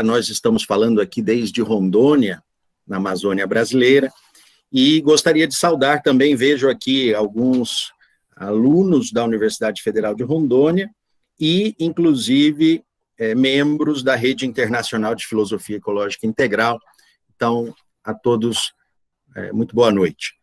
nós estamos falando aqui desde Rondônia, na Amazônia brasileira, e gostaria de saudar também, vejo aqui alguns alunos da Universidade Federal de Rondônia e, inclusive, membros da Rede Internacional de Filosofia Ecológica Integral. Então, a todos, muito boa noite.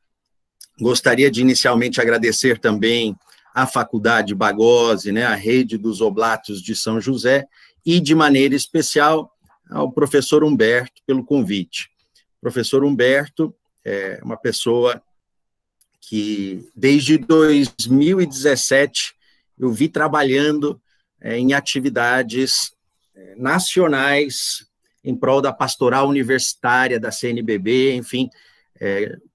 Gostaria de, inicialmente, agradecer também à Faculdade Bagose, né, a Rede dos Oblatos de São José, e, de maneira especial, ao professor Humberto pelo convite. O professor Humberto é uma pessoa que, desde 2017, eu vi trabalhando em atividades nacionais em prol da pastoral universitária da CNBB, enfim,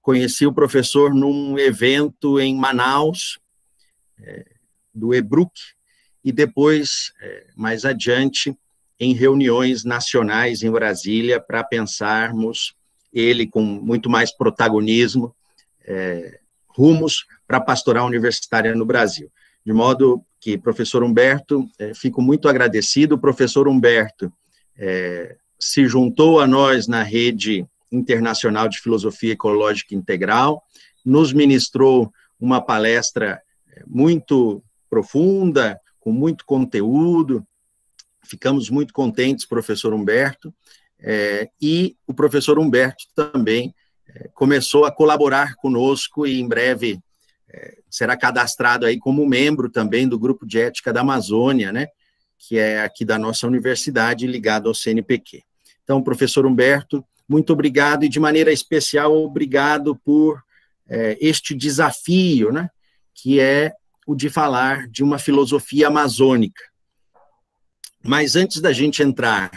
conheci o professor num evento em Manaus, do EBRUC, e depois, mais adiante, em reuniões nacionais em Brasília, para pensarmos, ele com muito mais protagonismo, rumos para a pastoral universitária no Brasil. De modo que, professor Humberto, fico muito agradecido. O professor Humberto se juntou a nós na Rede Internacional de Filosofia Ecológica Integral, nos ministrou uma palestra muito profunda, com muito conteúdo. Ficamos muito contentes, professor Humberto, e o professor Humberto também começou a colaborar conosco e, em breve, será cadastrado aí como membro também do Grupo de Ética da Amazônia, né, que é aqui da nossa universidade, ligado ao CNPq. Então, professor Humberto, muito obrigado, e de maneira especial, obrigado por este desafio, né, que é o de falar de uma filosofia amazônica. Mas antes da gente entrar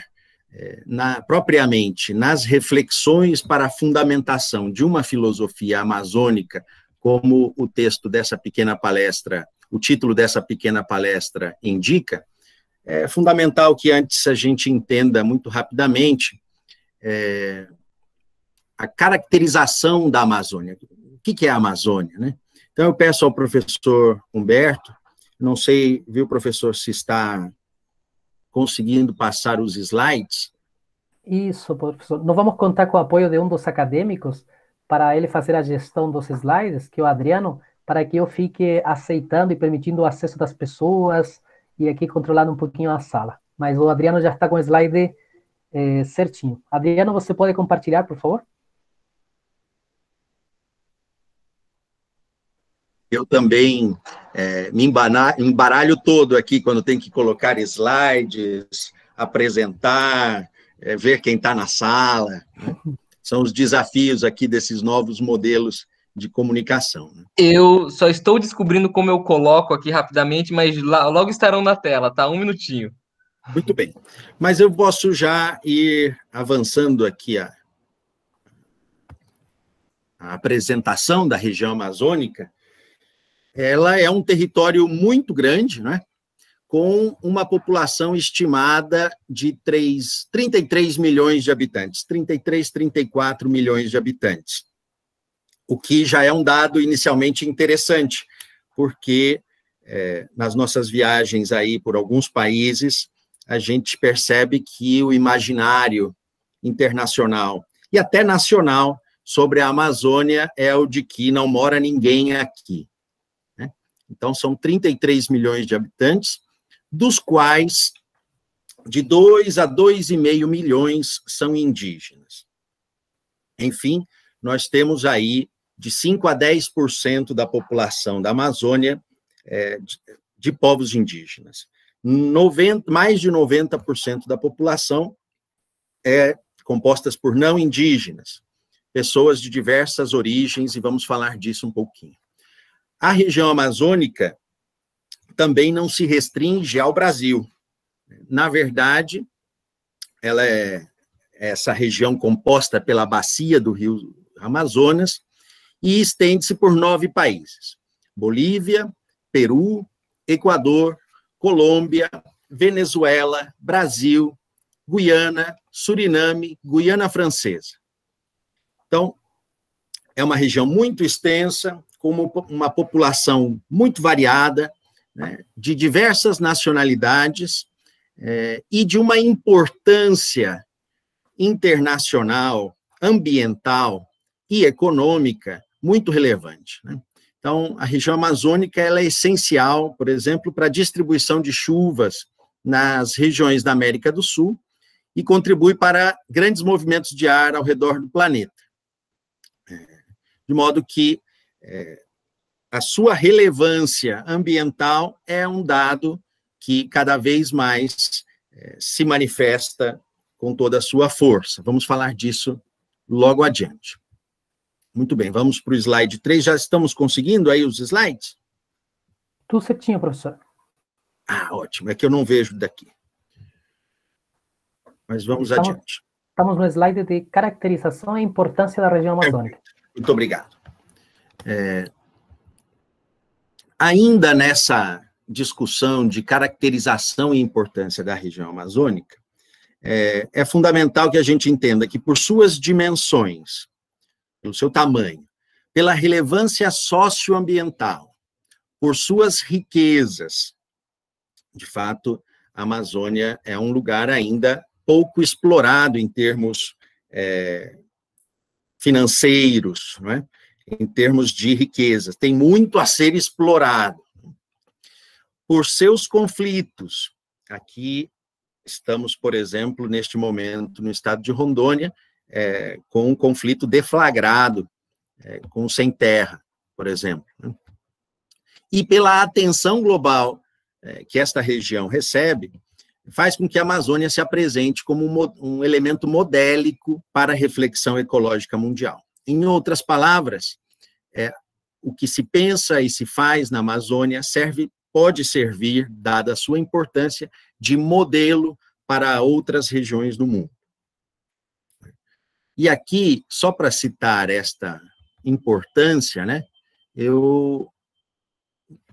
propriamente nas reflexões para a fundamentação de uma filosofia amazônica, como o texto dessa pequena palestra, o título dessa pequena palestra indica, é fundamental que antes a gente entenda muito rapidamente a caracterização da Amazônia. O que é a Amazônia, né? Então, eu peço ao professor Humberto, não sei, viu, professor, se está conseguindo passar os slides. Isso, professor. Nós vamos contar com o apoio de um dos acadêmicos para ele fazer a gestão dos slides, que é o Adriano, para que eu fique aceitando e permitindo o acesso das pessoas e aqui controlando um pouquinho a sala. Mas o Adriano já está com o slide certinho. Adriano, você pode compartilhar, por favor? Eu também me embaralho todo aqui quando tem que colocar slides, apresentar, ver quem está na sala, né? São os desafios aqui desses novos modelos de comunicação, né? Eu só estou descobrindo como eu coloco aqui rapidamente, mas logo estarão na tela, tá? Um minutinho. Muito bem. Mas eu posso já ir avançando aqui a apresentação da região amazônica. Ela é um território muito grande, né? Com uma população estimada de 33 milhões de habitantes, 33, 34 milhões de habitantes, o que já é um dado inicialmente interessante, porque nas nossas viagens aí por alguns países, a gente percebe que o imaginário internacional e até nacional sobre a Amazônia é o de que não mora ninguém aqui, né? Então, são 33 milhões de habitantes, dos quais de 2 a 2,5 milhões são indígenas. Enfim, nós temos aí de 5 a 10% da população da Amazônia de povos indígenas. Mais de 90% da população é composta por não indígenas, pessoas de diversas origens, e vamos falar disso um pouquinho. A região amazônica também não se restringe ao Brasil. Na verdade, ela é essa região composta pela bacia do rio Amazonas e estende-se por 9 países: Bolívia, Peru, Equador, Colômbia, Venezuela, Brasil, Guiana, Suriname, Guiana Francesa. Então, é uma região muito extensa, com uma população muito variada, né, de diversas nacionalidades, e de uma importância internacional, ambiental e econômica muito relevante, né? Então, a região amazônica ela é essencial, por exemplo, para a distribuição de chuvas nas regiões da América do Sul e contribui para grandes movimentos de ar ao redor do planeta. De modo que a sua relevância ambiental é um dado que cada vez mais se manifesta com toda a sua força. Vamos falar disso logo adiante. Muito bem, vamos para o slide 3. Já estamos conseguindo aí os slides? Tudo certinho, professor. Ah, ótimo, é que eu não vejo daqui. Mas vamos adiante. Estamos no slide de caracterização e importância da região amazônica. Muito obrigado. Ainda nessa discussão de caracterização e importância da região amazônica, é fundamental que a gente entenda que, por suas dimensões, pelo seu tamanho, pela relevância socioambiental, por suas riquezas, de fato, a Amazônia é um lugar ainda pouco explorado em termos financeiros, não é? Em termos de riquezas. Tem muito a ser explorado. Por seus conflitos, aqui estamos, por exemplo, neste momento, no estado de Rondônia, com um conflito deflagrado com o Sem Terra, por exemplo, né? E pela atenção global que esta região recebe, faz com que a Amazônia se apresente como um elemento modélico para a reflexão ecológica mundial. Em outras palavras, o que se pensa e se faz na Amazônia pode servir, dada a sua importância, de modelo para outras regiões do mundo. E aqui, só para citar esta importância, né, eu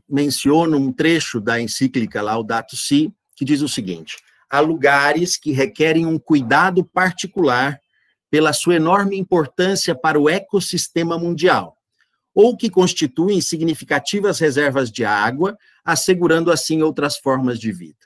menciono um trecho da encíclica Laudato Si, que diz o seguinte: há lugares que requerem um cuidado particular pela sua enorme importância para o ecossistema mundial, ou que constituem significativas reservas de água, assegurando assim outras formas de vida.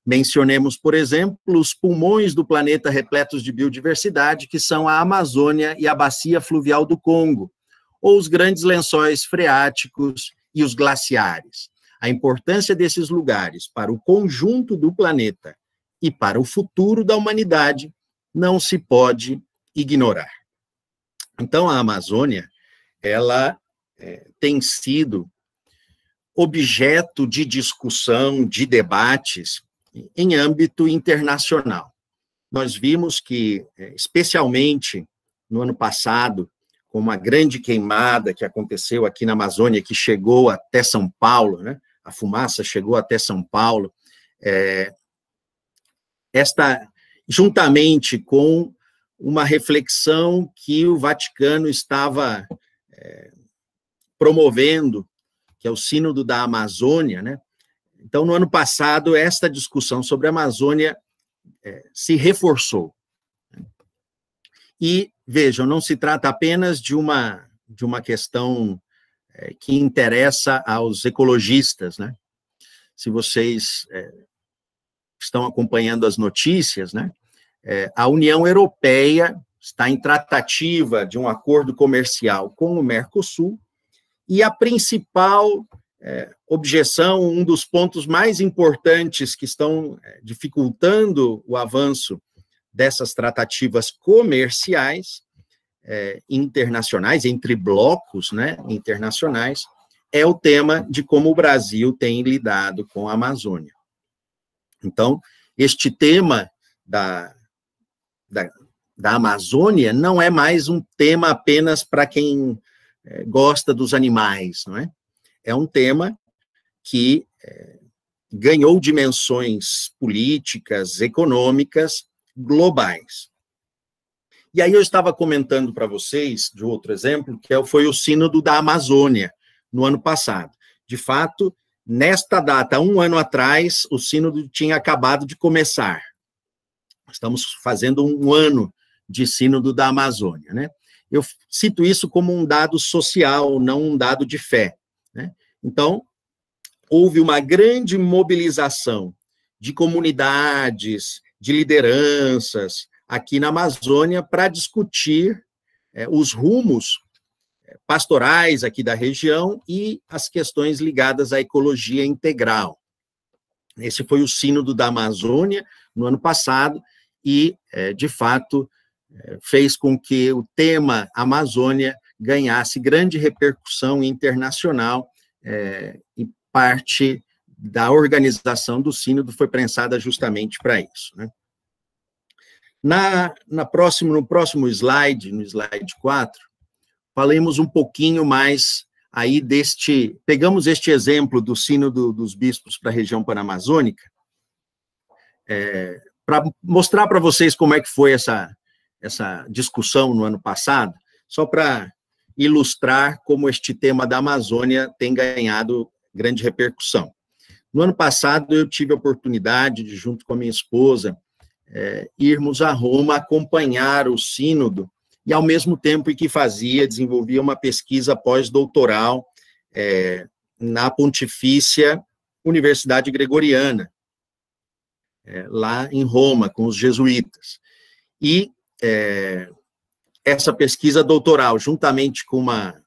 Mencionemos, por exemplo, os pulmões do planeta repletos de biodiversidade, que são a Amazônia e a Bacia Fluvial do Congo, ou os grandes lençóis freáticos e os glaciares. A importância desses lugares para o conjunto do planeta e para o futuro da humanidade não se pode ignorar. Então, a Amazônia, ela tem sido objeto de discussão, de debates, em âmbito internacional. Nós vimos que, especialmente no ano passado, com uma grande queimada que aconteceu aqui na Amazônia, que chegou até São Paulo, né? A fumaça chegou até São Paulo, juntamente com uma reflexão que o Vaticano estava promovendo, que é o Sínodo da Amazônia, né? Então, no ano passado, esta discussão sobre a Amazônia se reforçou. E, vejam, não se trata apenas de uma questão que interessa aos ecologistas, né? Se vocês estão acompanhando as notícias, né? A União Europeia está em tratativa de um acordo comercial com o Mercosul, e a principal objeção, um dos pontos mais importantes que estão dificultando o avanço dessas tratativas comerciais internacionais, entre blocos, né, internacionais, é o tema de como o Brasil tem lidado com a Amazônia. Então, este tema da Amazônia não é mais um tema apenas para quem gosta dos animais, não é? É um tema que ganhou dimensões políticas, econômicas, globais. E aí eu estava comentando para vocês de outro exemplo, que foi o Sínodo da Amazônia, no ano passado. De fato, nesta data, 1 ano atrás, o Sínodo tinha acabado de começar. Estamos fazendo 1 ano de Sínodo da Amazônia, né? Eu cito isso como um dado social, não um dado de fé, né? Então, houve uma grande mobilização de comunidades, de lideranças aqui na Amazônia para discutir os rumos pastorais aqui da região e as questões ligadas à ecologia integral. Esse foi o Sínodo da Amazônia no ano passado e, de fato, fez com que o tema Amazônia ganhasse grande repercussão internacional e parte da organização do Sínodo foi pensada justamente para isso, né? No próximo slide, no slide 4, falemos um pouquinho mais aí pegamos este exemplo do Sínodo dos Bispos para a região panamazônica, para mostrar para vocês como é que foi essa discussão no ano passado, só para ilustrar como este tema da Amazônia tem ganhado grande repercussão. No ano passado, eu tive a oportunidade de, junto com a minha esposa, irmos a Roma acompanhar o Sínodo, e, ao mesmo tempo que desenvolvia uma pesquisa pós-doutoral na Pontifícia Universidade Gregoriana, lá em Roma, com os jesuítas. E essa pesquisa doutoral, juntamente com uma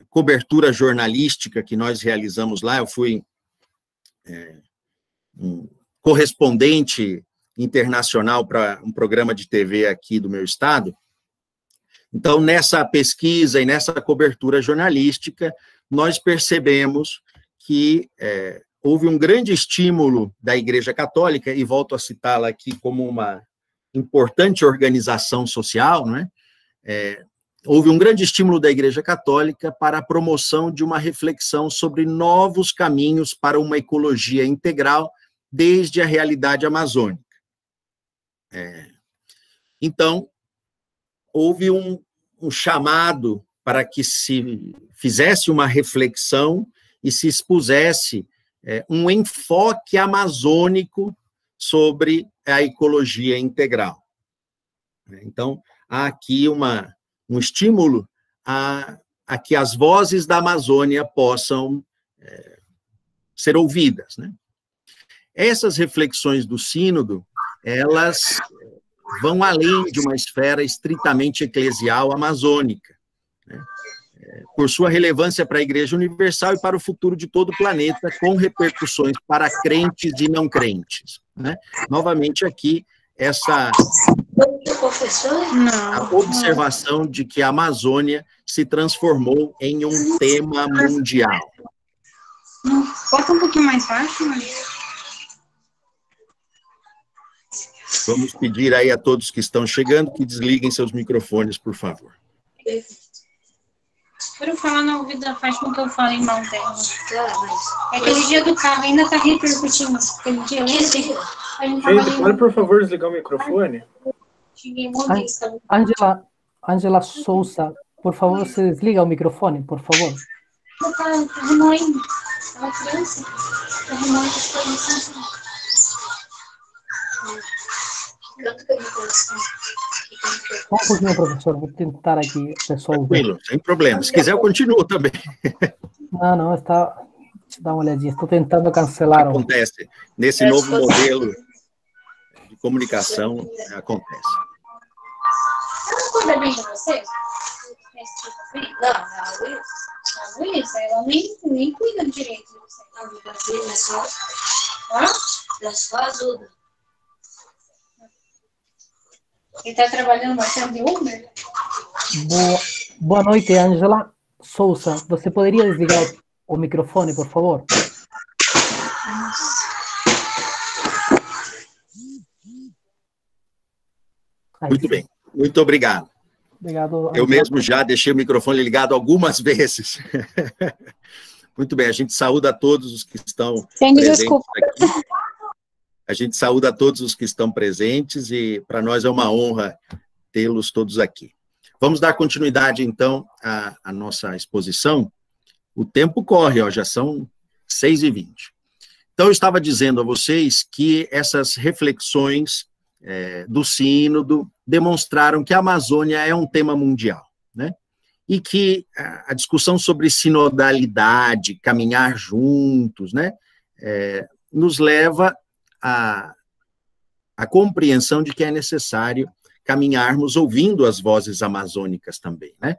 cobertura jornalística que nós realizamos lá, eu fui um correspondente internacional para um programa de TV aqui do meu estado. Então, nessa pesquisa e nessa cobertura jornalística, nós percebemos que houve um grande estímulo da Igreja Católica, e volto a citá-la aqui como uma importante organização social, não é? Houve um grande estímulo da Igreja Católica para a promoção de uma reflexão sobre novos caminhos para uma ecologia integral desde a realidade amazônica. Então, houve um chamado para que se fizesse uma reflexão e se expusesse um enfoque amazônico sobre a ecologia integral. Então, há aqui um estímulo a que as vozes da Amazônia possam ser ouvidas, né? Essas reflexões do Sínodo, elas vão além de uma esfera estritamente eclesial amazônica, né? Por sua relevância para a Igreja Universal e para o futuro de todo o planeta, com repercussões para crentes e não crentes, né? Novamente aqui, a observação de que a Amazônia se transformou em um tema mundial. Bota um pouquinho mais baixo, mas... Vamos pedir aí a todos que estão chegando que desliguem seus microfones, por favor. Por eu falar na ouvida, faz com que eu fale mal dela. É aquele dia do carro ainda está repercutindo. Aquele dia, Gente, pode, por favor, desligar o microfone? Angela Souza, por favor, você desliga o microfone, por favor. Tá remoendo. É uma criança. Tá remoendo as coisas. Só um pouquinho, professor, vou tentar aqui resolver. Tranquilo, sem problema. Se quiser, eu continuo também. Não, está... Deixa eu dar uma olhadinha. Estou tentando cancelar. Acontece. Nesse novo modelo de comunicação, acontece. Não cuida bem de você? Não, a Luísa, ela nem cuida direito de você. Só ajuda. Ele está trabalhando bastante de Uber? Boa noite, Angela Souza. Você poderia desligar o microfone, por favor? Muito bem. Muito obrigado. Obrigado. Eu mesmo já deixei o microfone ligado algumas vezes. Muito bem, a gente saúda a todos os que estão presentes aqui. A gente saúda a todos os que estão presentes e para nós é uma honra tê-los todos aqui. Vamos dar continuidade, então, à nossa exposição. O tempo corre, já são 6h20. Então, eu estava dizendo a vocês que essas reflexões do Sínodo demonstraram que a Amazônia é um tema mundial, né? E que a discussão sobre sinodalidade, caminhar juntos, né, nos leva a compreensão de que é necessário caminharmos ouvindo as vozes amazônicas também, né?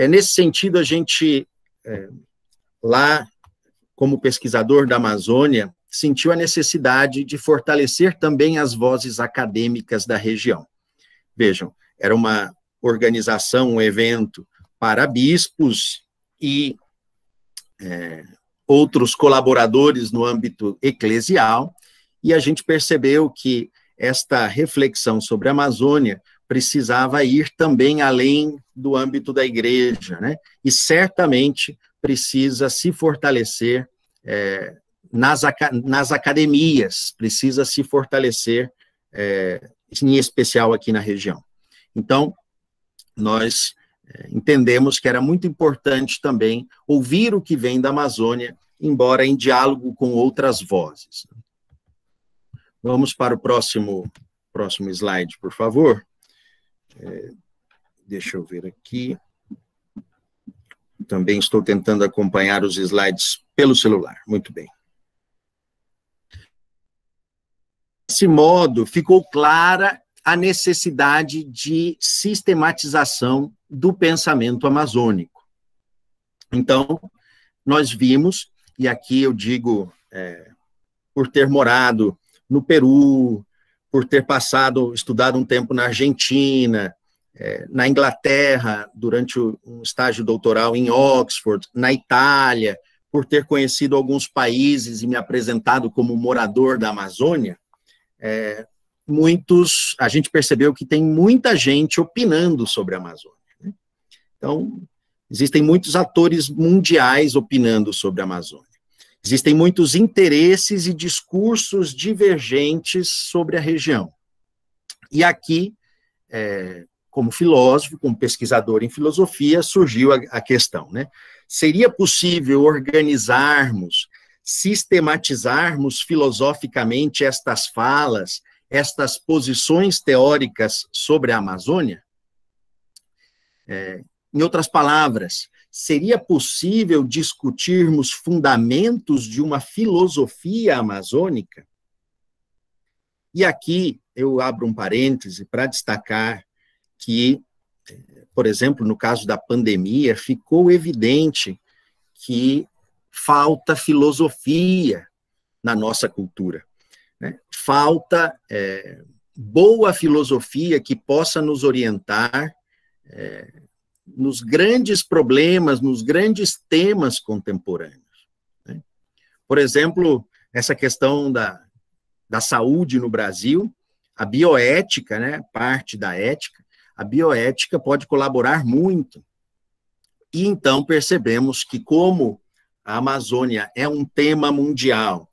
Nesse sentido, a gente, lá, como pesquisador da Amazônia, sentiu a necessidade de fortalecer também as vozes acadêmicas da região. Vejam, era uma organização, um evento para bispos e outros colaboradores no âmbito eclesial, e a gente percebeu que esta reflexão sobre a Amazônia precisava ir também além do âmbito da igreja, né? E certamente precisa se fortalecer nas academias, precisa se fortalecer, em especial aqui na região. Então, nós entendemos que era muito importante também ouvir o que vem da Amazônia, embora em diálogo com outras vozes. Vamos para o próximo slide, por favor. Deixa eu ver aqui. Também estou tentando acompanhar os slides pelo celular. Muito bem. Desse modo, ficou clara a necessidade de sistematização do pensamento amazônico. Então, nós vimos, e aqui eu digo, por ter morado no Peru, por ter estudado um tempo na Argentina, na Inglaterra, durante um estágio doutoral em Oxford, na Itália, por ter conhecido alguns países e me apresentado como morador da Amazônia, a gente percebeu que tem muita gente opinando sobre a Amazônia, né? Então, existem muitos atores mundiais opinando sobre a Amazônia. Existem muitos interesses e discursos divergentes sobre a região. E aqui, como filósofo, como pesquisador em filosofia, surgiu a questão, né? Seria possível organizarmos, sistematizarmos filosoficamente estas falas, estas posições teóricas sobre a Amazônia? Em outras palavras, seria possível discutirmos fundamentos de uma filosofia amazônica? E aqui eu abro um parêntese para destacar que, por exemplo, no caso da pandemia, ficou evidente que falta filosofia na nossa cultura, né? Falta boa filosofia que possa nos orientar nos grandes problemas, nos grandes temas contemporâneos, né? Por exemplo, essa questão da saúde no Brasil, a bioética, né, parte da ética, a bioética pode colaborar muito. E então percebemos que como a Amazônia é um tema mundial,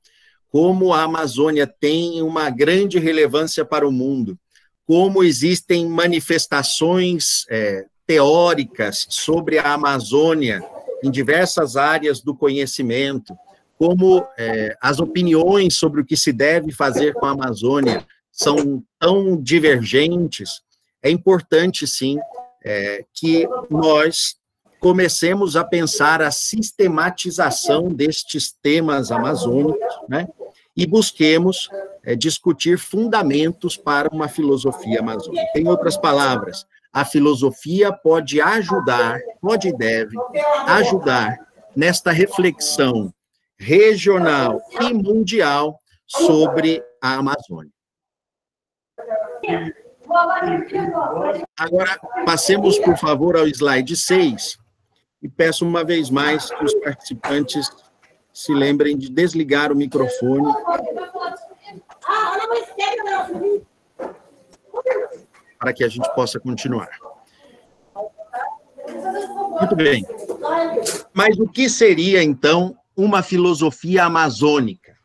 como a Amazônia tem uma grande relevância para o mundo, como existem manifestações teóricas sobre a Amazônia em diversas áreas do conhecimento, como as opiniões sobre o que se deve fazer com a Amazônia são tão divergentes, é importante, sim, que nós comecemos a pensar a sistematização destes temas amazônicos, né, e busquemos discutir fundamentos para uma filosofia amazônica. Em outras palavras, a filosofia pode ajudar, pode e deve ajudar nesta reflexão regional e mundial sobre a Amazônia. Agora, passemos, por favor, ao slide 6, e peço uma vez mais que os participantes se lembrem de desligar o microfone. Para que a gente possa continuar. Muito bem. Mas o que seria, então, uma filosofia amazônica?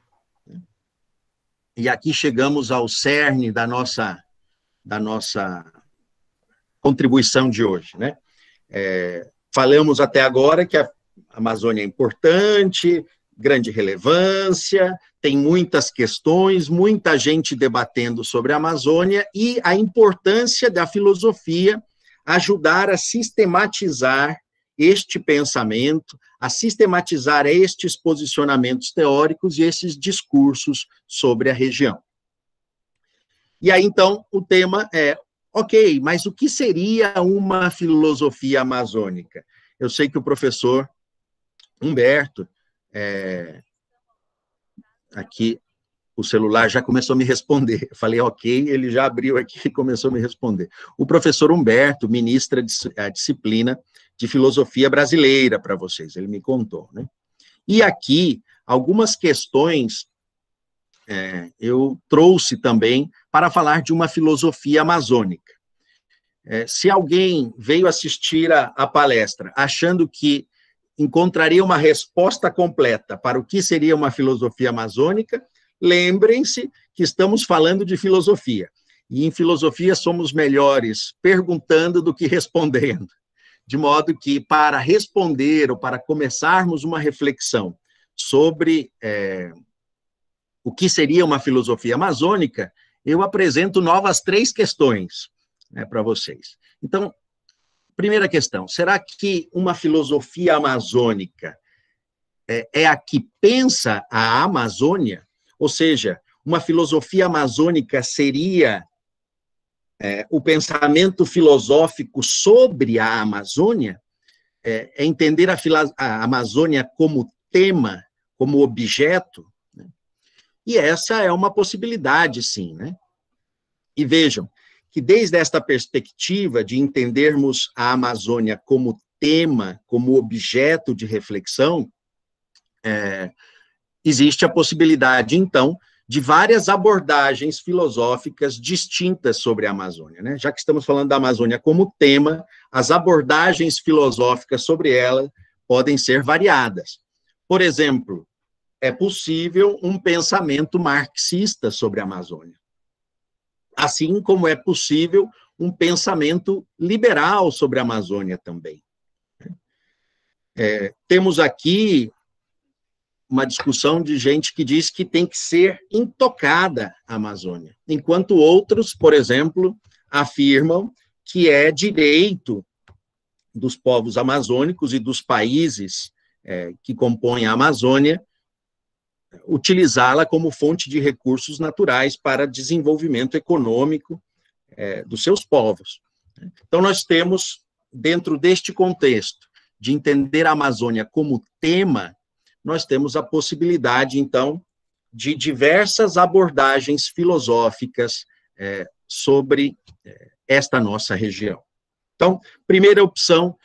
E aqui chegamos ao cerne da nossa contribuição de hoje, né? Falamos até agora que a Amazônia é importante, grande relevância, tem muitas questões, muita gente debatendo sobre a Amazônia e a importância da filosofia ajudar a sistematizar este pensamento, a sistematizar estes posicionamentos teóricos e esses discursos sobre a região. E aí, então, o tema é, ok, mas o que seria uma filosofia amazônica? Eu sei que o professor Humberto, aqui, o celular já começou a me responder. Eu falei, ok, ele já abriu aqui e começou a me responder. O professor Humberto ministra a disciplina de filosofia brasileira para vocês, ele me contou, né? E aqui, algumas questões eu trouxe também para falar de uma filosofia amazônica. Se alguém veio assistir a palestra achando que encontraria uma resposta completa para o que seria uma filosofia amazônica, lembrem-se que estamos falando de filosofia. E em filosofia somos melhores perguntando do que respondendo. De modo que, para responder ou para começarmos uma reflexão sobre o que seria uma filosofia amazônica, eu apresento novas 3 questões para vocês. Então, primeira questão, será que uma filosofia amazônica é a que pensa a Amazônia? Ou seja, uma filosofia amazônica seria o pensamento filosófico sobre a Amazônia? É entender a Amazônia como tema, como objeto? Né? E essa é uma possibilidade, sim, né? E vejam, que desde esta perspectiva de entendermos a Amazônia como tema, como objeto de reflexão, existe a possibilidade, então, de várias abordagens filosóficas distintas sobre a Amazônia, né? Já que estamos falando da Amazônia como tema, as abordagens filosóficas sobre ela podem ser variadas. Por exemplo, é possível um pensamento marxista sobre a Amazônia. Assim como é possível um pensamento liberal sobre a Amazônia também. Temos aqui uma discussão de gente que diz que tem que ser intocada a Amazônia, enquanto outros, por exemplo, afirmam que é direito dos povos amazônicos e dos países que compõem a Amazônia utilizá-la como fonte de recursos naturais para desenvolvimento econômico dos seus povos. Então, nós temos, dentro deste contexto, de entender a Amazônia como tema, nós temos a possibilidade, então, de diversas abordagens filosóficas sobre esta nossa região. Então, primeira opção,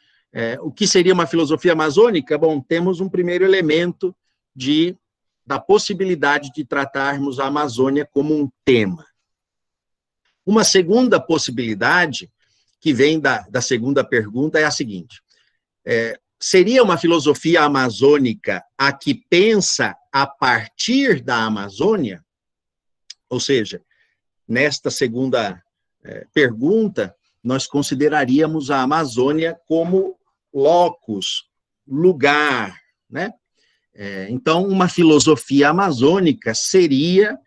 o que seria uma filosofia amazônica? Bom, temos um primeiro elemento da possibilidade de tratarmos a Amazônia como um tema. Uma segunda possibilidade, que vem da segunda pergunta, é a seguinte: seria uma filosofia amazônica a que pensa a partir da Amazônia? Ou seja, nesta segunda pergunta, nós consideraríamos a Amazônia como locus, lugar, né? Então, uma filosofia amazônica seria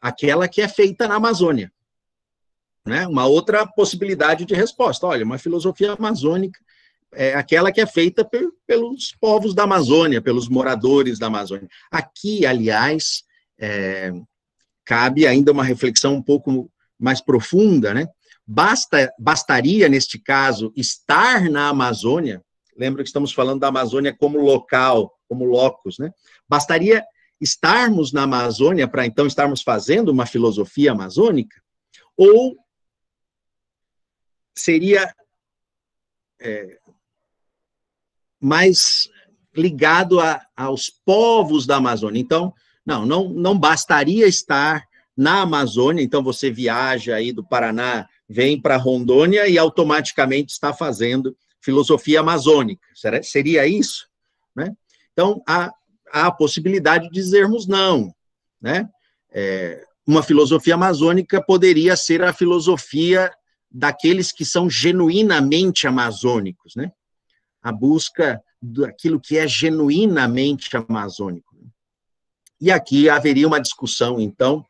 aquela que é feita na Amazônia, né? Uma outra possibilidade de resposta. Olha, uma filosofia amazônica é aquela que é feita pelos povos da Amazônia, pelos moradores da Amazônia. Aqui, aliás, cabe ainda uma reflexão um pouco mais profunda, né? Bastaria, neste caso, estar na Amazônia. Lembra que estamos falando da Amazônia como local, como locus, né? Bastaria estarmos na Amazônia para, então, estarmos fazendo uma filosofia amazônica? Ou seria mais ligado aos povos da Amazônia? Então, não bastaria estar na Amazônia, então você viaja aí do Paraná, vem para Rondônia e automaticamente está fazendo filosofia amazônica. Seria isso? Né? Então, há a possibilidade de dizermos não. Né? Uma filosofia amazônica poderia ser a filosofia daqueles que são genuinamente amazônicos, né? A busca daquilo que é genuinamente amazônico. E aqui haveria uma discussão, então,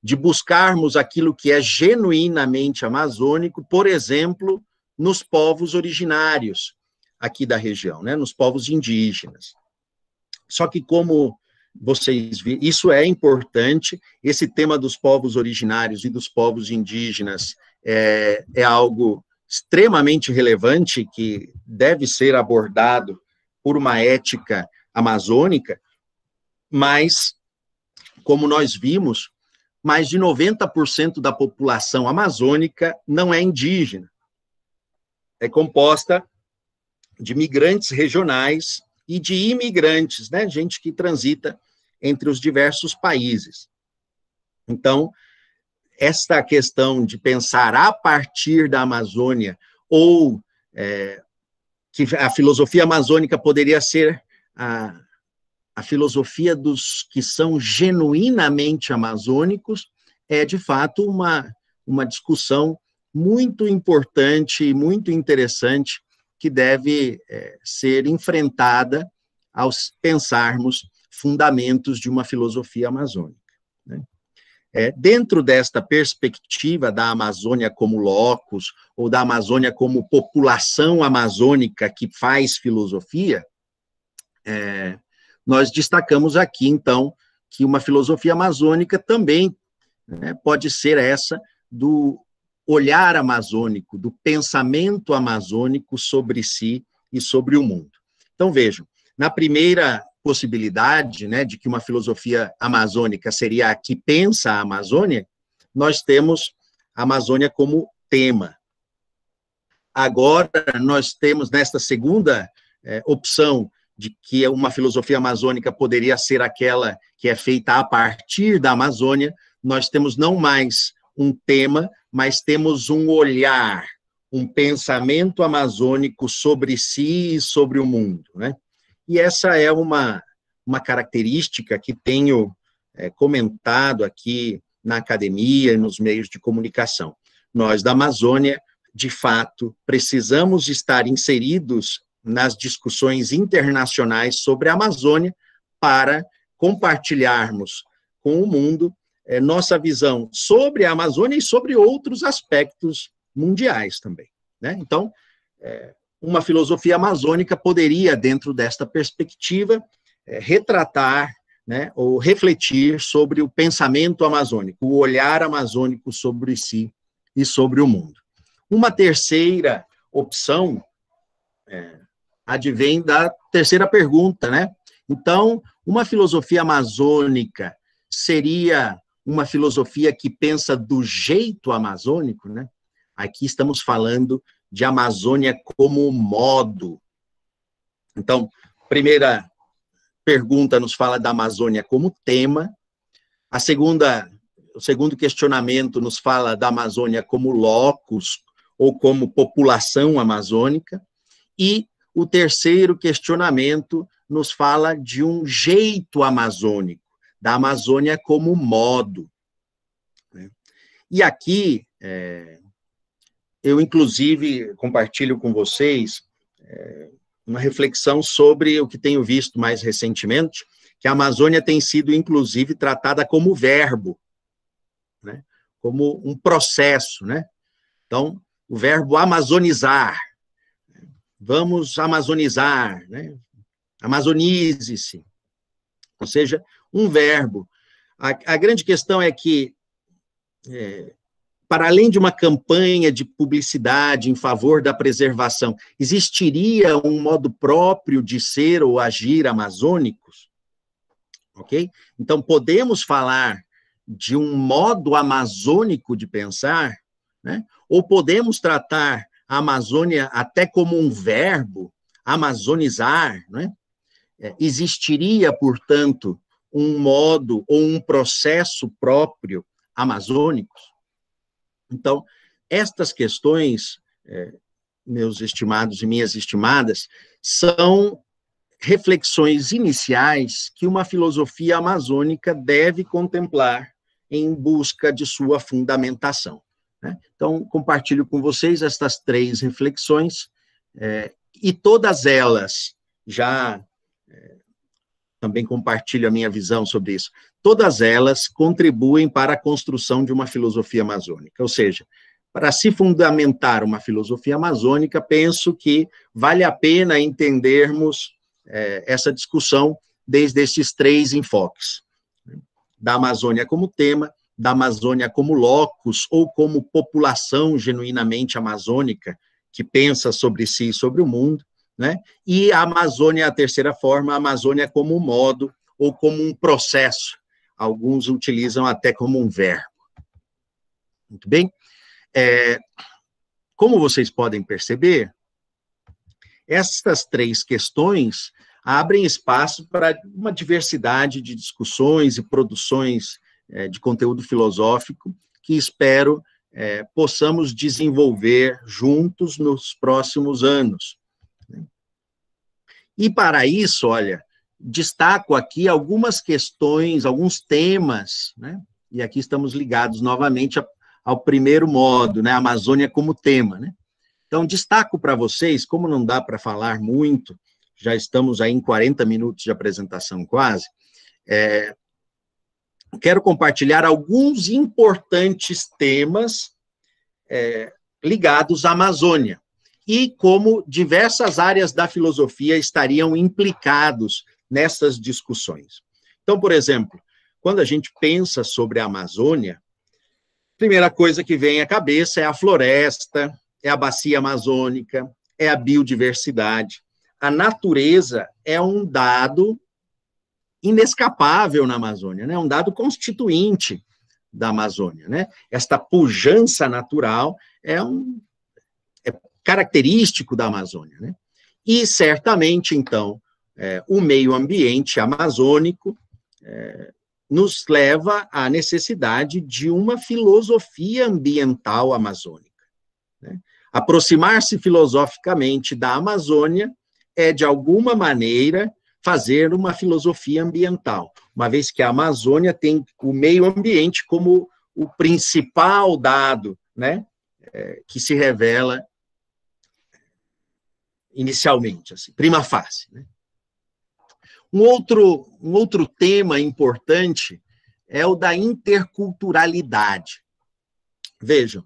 de buscarmos aquilo que é genuinamente amazônico, por exemplo, nos povos originários, aqui da região, né, nos povos indígenas. Só que como vocês viram, isso é importante, esse tema dos povos originários e dos povos indígenas é algo extremamente relevante que deve ser abordado por uma ética amazônica, mas, como nós vimos, mais de 90% da população amazônica não é indígena. É composta de migrantes regionais e de imigrantes, né, gente que transita entre os diversos países. Então, esta questão de pensar a partir da Amazônia, ou que a filosofia amazônica poderia ser a filosofia dos que são genuinamente amazônicos, é, de fato, uma discussão muito importante e muito interessante que deve ser enfrentada ao pensarmos fundamentos de uma filosofia amazônica, né? Dentro desta perspectiva da Amazônia como locus, ou da Amazônia como população amazônica que faz filosofia, nós destacamos aqui, então, que uma filosofia amazônica também, né, pode ser essa do olhar amazônico, do pensamento amazônico sobre si e sobre o mundo. Então, vejam, na primeira possibilidade, né, de que uma filosofia amazônica seria a que pensa a Amazônia, nós temos a Amazônia como tema. Agora, nós temos, nesta segunda opção, de que uma filosofia amazônica poderia ser aquela que é feita a partir da Amazônia, nós temos não mais um tema, mas temos um olhar, um pensamento amazônico sobre si e sobre o mundo, né? E essa é uma característica que tenho comentado aqui na academia e nos meios de comunicação. Nós, da Amazônia, de fato, precisamos estar inseridos nas discussões internacionais sobre a Amazônia para compartilharmos com o mundo nossa visão sobre a Amazônia e sobre outros aspectos mundiais também, né? Então, uma filosofia amazônica poderia, dentro desta perspectiva, retratar, né, ou refletir sobre o pensamento amazônico, o olhar amazônico sobre si e sobre o mundo. Uma terceira opção advém da terceira pergunta, né? Então, uma filosofia amazônica seria uma filosofia que pensa do jeito amazônico, né? Aqui estamos falando de Amazônia como modo. Então, primeira pergunta nos fala da Amazônia como tema. O segundo questionamento nos fala da Amazônia como locus, ou como população amazônica. E o terceiro questionamento nos fala de um jeito amazônico, da Amazônia como modo. E aqui, eu, inclusive, compartilho com vocês uma reflexão sobre o que tenho visto mais recentemente, que a Amazônia tem sido, inclusive, tratada como verbo, né? Como um processo, né? Então, o verbo amazonizar, vamos amazonizar, né? Amazonize-se, ou seja, um verbo. A grande questão é que, para além de uma campanha de publicidade em favor da preservação, existiria um modo próprio de ser ou agir amazônicos? Ok? Então, podemos falar de um modo amazônico de pensar, né? Ou podemos tratar a Amazônia até como um verbo, amazonizar, né? Existiria, portanto, um modo ou um processo próprio amazônicos? Então, estas questões, meus estimados e minhas estimadas, são reflexões iniciais que uma filosofia amazônica deve contemplar em busca de sua fundamentação, né? Então, compartilho com vocês estas três reflexões, e todas elas, também compartilho a minha visão sobre isso, todas elas contribuem para a construção de uma filosofia amazônica, ou seja, para se fundamentar uma filosofia amazônica, penso que vale a pena entendermos essa discussão desde esses 3 enfoques. Da Amazônia como tema, da Amazônia como locus, ou como população genuinamente amazônica, que pensa sobre si e sobre o mundo, né? E a Amazônia, a terceira forma, a Amazônia como modo, ou como um processo. Alguns utilizam até como um verbo. Muito bem? Como vocês podem perceber, essas 3 questões abrem espaço para uma diversidade de discussões e produções de conteúdo filosófico que espero possamos desenvolver juntos nos próximos anos. E para isso, olha, destaco aqui algumas questões, alguns temas, né? E aqui estamos ligados novamente ao primeiro modo, né? A Amazônia como tema, né? Então, destaco para vocês, como não dá para falar muito, já estamos aí em 40 minutos de apresentação quase, quero compartilhar alguns importantes temas ligados à Amazônia e como diversas áreas da filosofia estariam implicados nessas discussões. Então, por exemplo, quando a gente pensa sobre a Amazônia, a primeira coisa que vem à cabeça é a floresta, é a bacia amazônica, é a biodiversidade. A natureza é um dado inescapável na Amazônia, né? Um dado constituinte da Amazônia, né? Esta pujança natural é característico da Amazônia, né? E certamente, então, o meio ambiente amazônico nos leva à necessidade de uma filosofia ambiental amazônica, né? Aproximar-se filosoficamente da Amazônia é, de alguma maneira, fazer uma filosofia ambiental, uma vez que a Amazônia tem o meio ambiente como o principal dado, né, que se revela inicialmente, assim, prima facie, né? Um outro tema importante é o da interculturalidade. Vejam,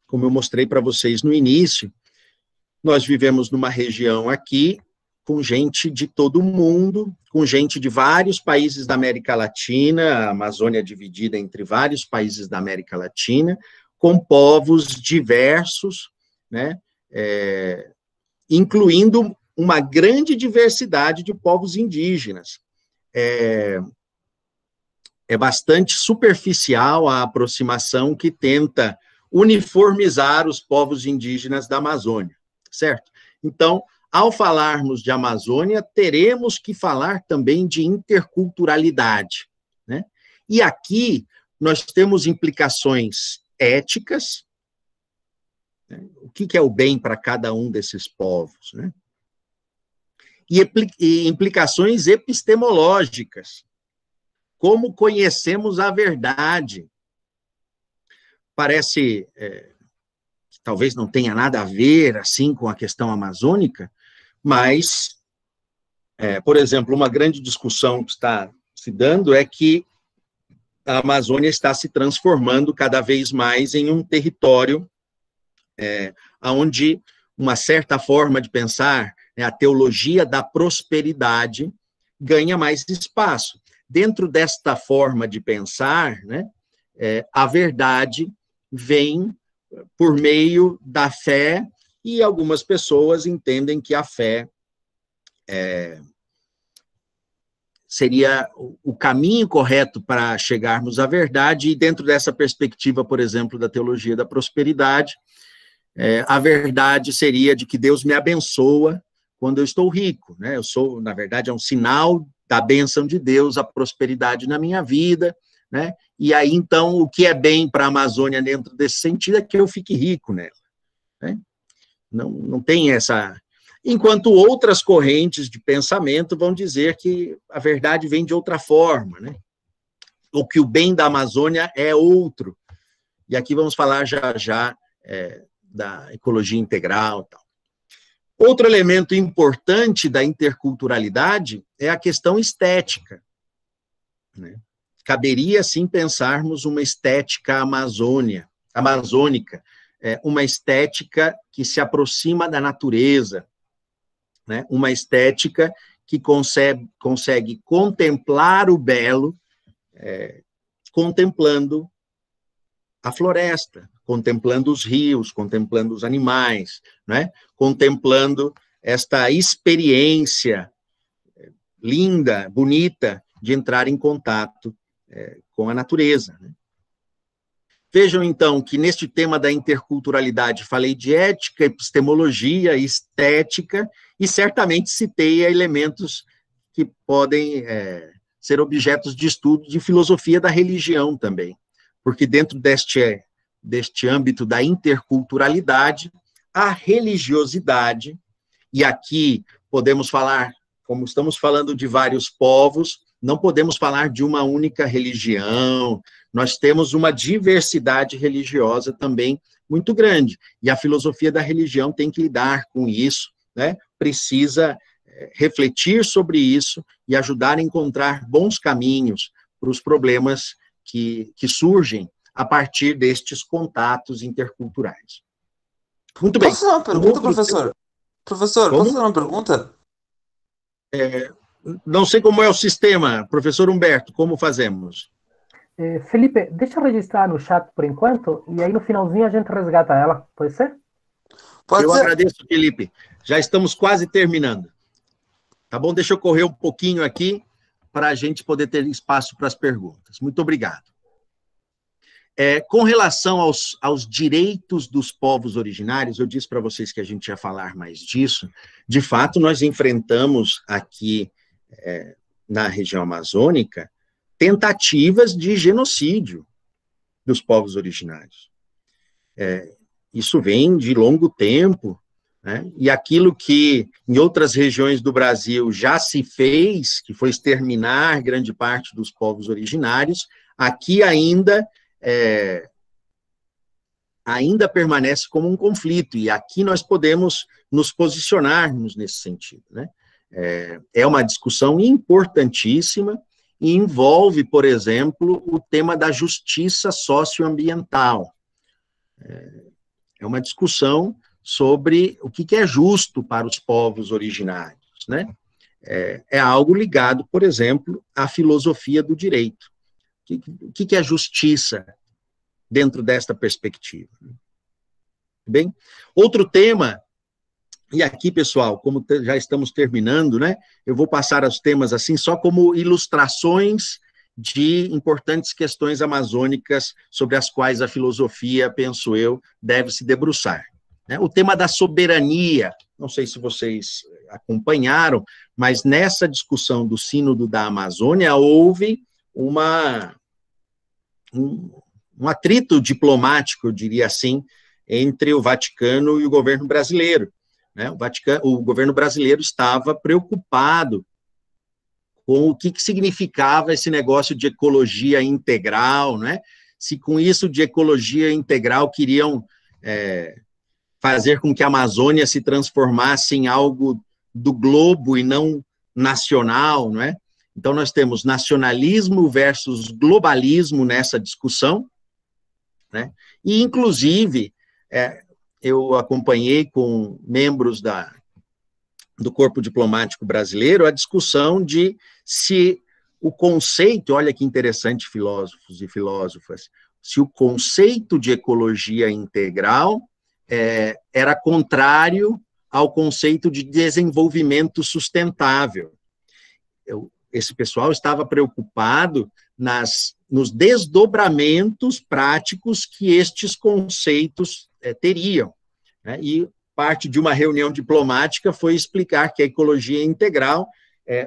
como eu mostrei para vocês no início, nós vivemos numa região aqui com gente de todo o mundo, com gente de vários países da América Latina, a Amazônia é dividida entre vários países da América Latina, com povos diversos, né, incluindo uma grande diversidade de povos indígenas. É bastante superficial a aproximação que tenta uniformizar os povos indígenas da Amazônia, certo? Então, ao falarmos de Amazônia, teremos que falar também de interculturalidade, né? E aqui nós temos implicações éticas, né? O que é o bem para cada um desses povos, né? E implicações epistemológicas, como conhecemos a verdade. Parece que talvez não tenha nada a ver, assim, com a questão amazônica, mas, por exemplo, uma grande discussão que está se dando é que a Amazônia está se transformando cada vez mais em um território onde uma certa forma de pensar, né, a teologia da prosperidade, ganha mais espaço. Dentro desta forma de pensar, né, a verdade vem por meio da fé, e algumas pessoas entendem que a fé seria o caminho correto para chegarmos à verdade, e dentro dessa perspectiva, por exemplo, da teologia da prosperidade, a verdade seria de que Deus me abençoa quando eu estou rico, né? Eu sou, na verdade, é um sinal da bênção de Deus, a prosperidade na minha vida, né? E aí, então, o que é bem para a Amazônia dentro desse sentido é que eu fique rico nela, né? Não tem essa... Enquanto outras correntes de pensamento vão dizer que a verdade vem de outra forma, né? Ou que o bem da Amazônia é outro. E aqui vamos falar já da ecologia integral e tal. Outro elemento importante da interculturalidade é a questão estética, né? Caberia, sim, pensarmos uma estética Amazônia, amazônica, uma estética que se aproxima da natureza, né? Uma estética que consegue contemplar o belo, contemplando a floresta, contemplando os rios, contemplando os animais, né? Contemplando esta experiência linda, bonita, de entrar em contato com a natureza, né? Vejam, então, que neste tema da interculturalidade falei de ética, epistemologia, estética, e certamente citei elementos que podem ser objetos de estudo de filosofia da religião também, porque dentro deste âmbito da interculturalidade, a religiosidade, e aqui podemos falar, como estamos falando de vários povos, não podemos falar de uma única religião, nós temos uma diversidade religiosa também muito grande, e a filosofia da religião tem que lidar com isso, né? Precisa refletir sobre isso e ajudar a encontrar bons caminhos para os problemas que surgem a partir destes contatos interculturais. Muito bem. Posso fazer uma pergunta, professor? Professor, Como? posso fazer uma pergunta? Não sei como é o sistema, professor Humberto, como fazemos? Felipe, deixa eu registrar no chat por enquanto, e aí no finalzinho a gente resgata ela, pode ser? Pode Eu ser. agradeço, Felipe. Já estamos quase terminando. Tá bom? Deixa eu correr um pouquinho aqui para a gente poder ter espaço para as perguntas. Muito obrigado. Com relação aos direitos dos povos originários, eu disse para vocês que a gente ia falar mais disso. De fato, nós enfrentamos aqui na região amazônica tentativas de genocídio dos povos originários. Isso vem de longo tempo, né? E aquilo que em outras regiões do Brasil já se fez, que foi exterminar grande parte dos povos originários, aqui ainda permanece como um conflito, e aqui nós podemos nos posicionarmos nesse sentido, né? É uma discussão importantíssima e envolve, por exemplo, o tema da justiça socioambiental. É uma discussão sobre o que é justo para os povos originários, né? É algo ligado, por exemplo, à filosofia do direito. O que é justiça dentro desta perspectiva? Bem, outro tema, e aqui, pessoal, como já estamos terminando, né, eu vou passar os temas assim, só como ilustrações de importantes questões amazônicas sobre as quais a filosofia, penso eu, deve se debruçar. O tema da soberania, não sei se vocês acompanharam, mas nessa discussão do Sínodo da Amazônia houve um atrito diplomático, eu diria assim, entre o Vaticano e o governo brasileiro, né? O governo brasileiro estava preocupado com o que significava esse negócio de ecologia integral, né? Se com isso de ecologia integral queriam fazer com que a Amazônia se transformasse em algo do globo e não nacional, não é? Então, nós temos nacionalismo versus globalismo nessa discussão, né? E, inclusive, eu acompanhei com membros do corpo diplomático brasileiro a discussão de se o conceito, olha que interessante, filósofos e filósofas, se o conceito de ecologia integral era contrário ao conceito de desenvolvimento sustentável. Esse pessoal estava preocupado nos desdobramentos práticos que estes conceitos teriam, né? E parte de uma reunião diplomática foi explicar que a ecologia integral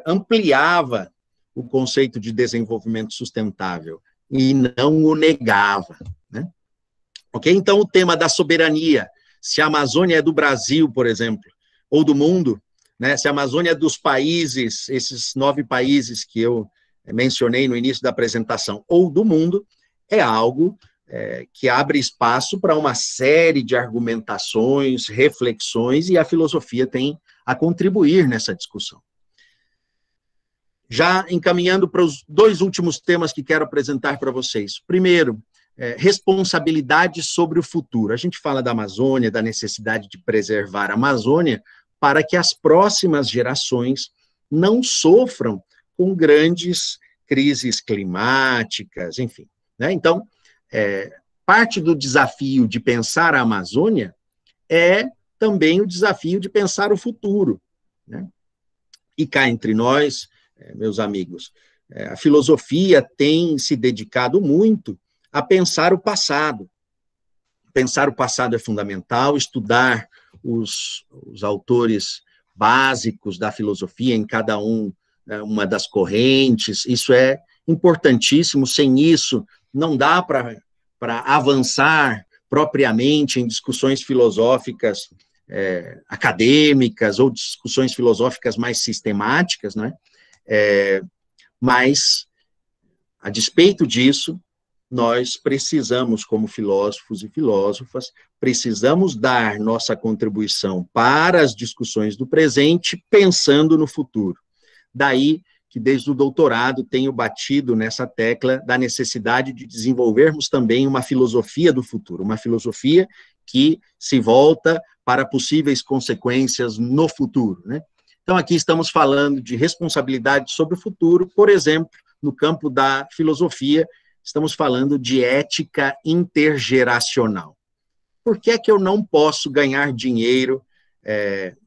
ampliava o conceito de desenvolvimento sustentável e não o negava, né? Ok? Então, o tema da soberania, se a Amazônia é do Brasil, por exemplo, ou do mundo, né? Se a Amazônia é dos países, esses 9 países que eu mencionei no início da apresentação, ou do mundo, é algo que abre espaço para uma série de argumentações, reflexões, e a filosofia tem a contribuir nessa discussão. Já encaminhando para os 2 últimos temas que quero apresentar para vocês. Primeiro, responsabilidade sobre o futuro. A gente fala da Amazônia, da necessidade de preservar a Amazônia para que as próximas gerações não sofram com grandes crises climáticas, enfim. Né? Então, parte do desafio de pensar a Amazônia é também o desafio de pensar o futuro. Né? E cá entre nós, meus amigos, a filosofia tem se dedicado muito a pensar o passado. Pensar o passado é fundamental, estudar os autores básicos da filosofia em cada uma das correntes, isso é importantíssimo. Sem isso, não dá para avançar propriamente em discussões filosóficas acadêmicas ou discussões filosóficas mais sistemáticas, né? Mas, a despeito disso, nós precisamos, como filósofos e filósofas, precisamos dar nossa contribuição para as discussões do presente, pensando no futuro. Daí que, desde o doutorado, tenho batido nessa tecla da necessidade de desenvolvermos também uma filosofia do futuro, uma filosofia que se volta para possíveis consequências no futuro, né? Então, aqui estamos falando de responsabilidade sobre o futuro, por exemplo, no campo da filosofia, estamos falando de ética intergeracional. Por que é que eu não posso ganhar dinheiro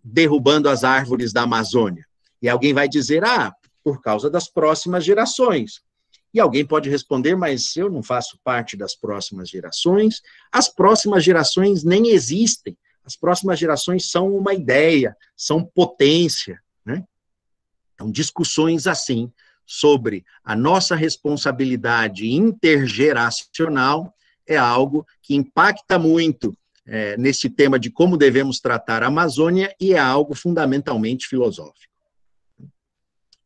derrubando as árvores da Amazônia? E alguém vai dizer, por causa das próximas gerações. E alguém pode responder, mas eu não faço parte das próximas gerações, as próximas gerações nem existem, as próximas gerações são uma ideia, são potência, né? Então, discussões assim, sobre a nossa responsabilidade intergeracional, é algo que impacta muito nesse tema de como devemos tratar a Amazônia e é algo fundamentalmente filosófico.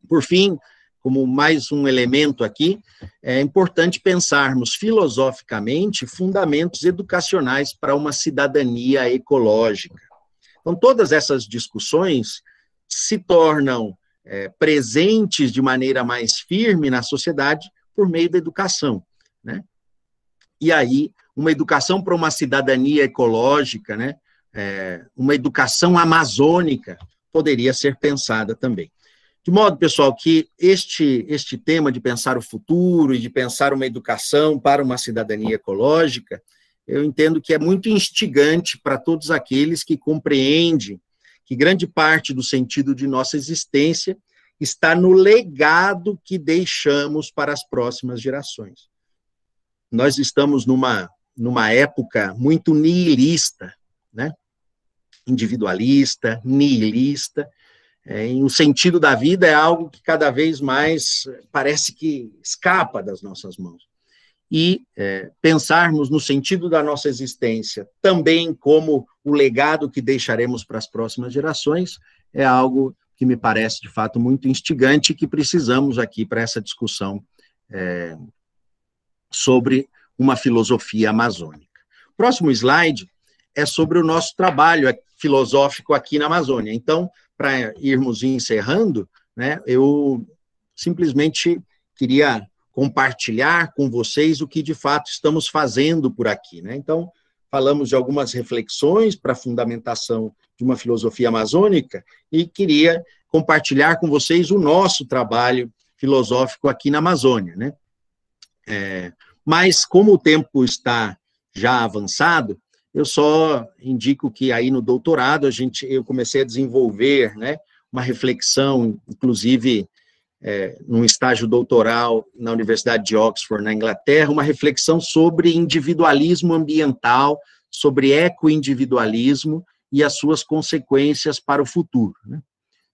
Por fim, como mais um elemento aqui, é importante pensarmos filosoficamente fundamentos educacionais para uma cidadania ecológica. Então, todas essas discussões se tornam presentes de maneira mais firme na sociedade por meio da educação, né? E aí, uma educação para uma cidadania ecológica, né? Uma educação amazônica poderia ser pensada também. De modo, pessoal, que este tema de pensar o futuro e de pensar uma educação para uma cidadania ecológica, eu entendo que é muito instigante para todos aqueles que compreendem que grande parte do sentido de nossa existência está no legado que deixamos para as próximas gerações. Nós estamos numa época muito nihilista, né? Individualista, nihilista, o sentido da vida é algo que cada vez mais parece que escapa das nossas mãos. E pensarmos no sentido da nossa existência, também como o legado que deixaremos para as próximas gerações, é algo que me parece, de fato, muito instigante e que precisamos aqui para essa discussão sobre uma filosofia amazônica. O próximo slide é sobre o nosso trabalho filosófico aqui na Amazônia. Então, para irmos encerrando, né, eu simplesmente queria compartilhar com vocês o que, de fato, estamos fazendo por aqui, né? Então, falamos de algumas reflexões para a fundamentação de uma filosofia amazônica e queria compartilhar com vocês o nosso trabalho filosófico aqui na Amazônia, né? Mas, como o tempo está já avançado, eu só indico que aí no doutorado eu comecei a desenvolver, né, uma reflexão, inclusive num estágio doutoral na Universidade de Oxford, na Inglaterra, uma reflexão sobre individualismo ambiental, sobre ecoindividualismo e as suas consequências para o futuro, né?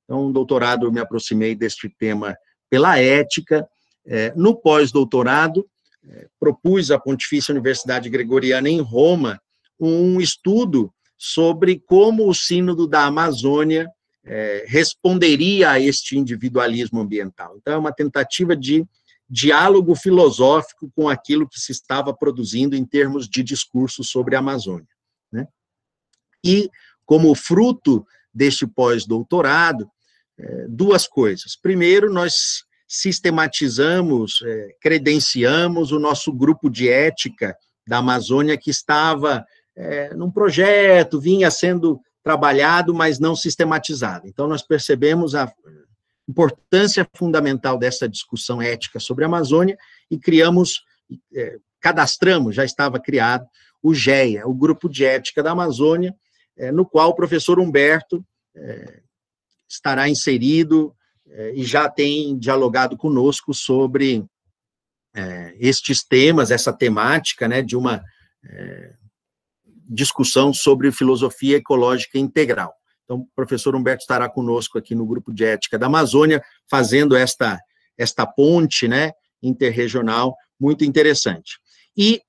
Então, no doutorado eu me aproximei deste tema pela ética. No pós-doutorado, propus à Pontifícia Universidade Gregoriana em Roma um estudo sobre como o Sínodo da Amazônia responderia a este individualismo ambiental. Então, é uma tentativa de diálogo filosófico com aquilo que se estava produzindo em termos de discurso sobre a Amazônia, né? E, como fruto deste pós-doutorado, duas coisas. Primeiro, nós sistematizamos, credenciamos o nosso grupo de ética da Amazônia, que estava num projeto, vinha sendo trabalhado, mas não sistematizado. Então, nós percebemos a importância fundamental dessa discussão ética sobre a Amazônia e cadastramos, já estava criado, o GEA, o Grupo de Ética da Amazônia, no qual o professor Humberto estará inserido e já tem dialogado conosco sobre estes temas, essa temática, né, de uma discussão sobre filosofia ecológica integral. Então, o professor Humberto estará conosco aqui no Grupo de Ética da Amazônia, fazendo esta ponte, né, interregional, muito interessante. E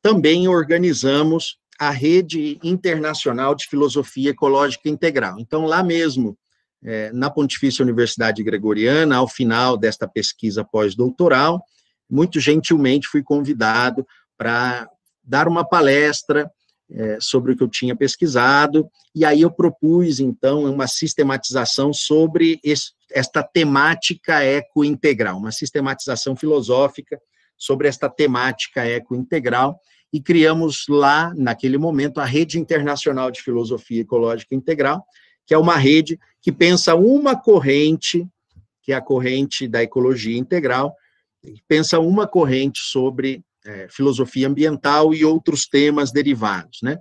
também organizamos a Rede Internacional de Filosofia Ecológica Integral. Então, lá mesmo, na Pontifícia Universidade Gregoriana, ao final desta pesquisa pós-doutoral, muito gentilmente fui convidado para dar uma palestra sobre o que eu tinha pesquisado, e aí eu propus, então, uma sistematização sobre esta temática eco-integral, uma sistematização filosófica sobre esta temática eco-integral, e criamos lá, naquele momento, a Rede Internacional de Filosofia Ecológica Integral, que é uma rede que pensa uma corrente, que é a corrente da ecologia integral, pensa uma corrente sobre filosofia ambiental e outros temas derivados, né?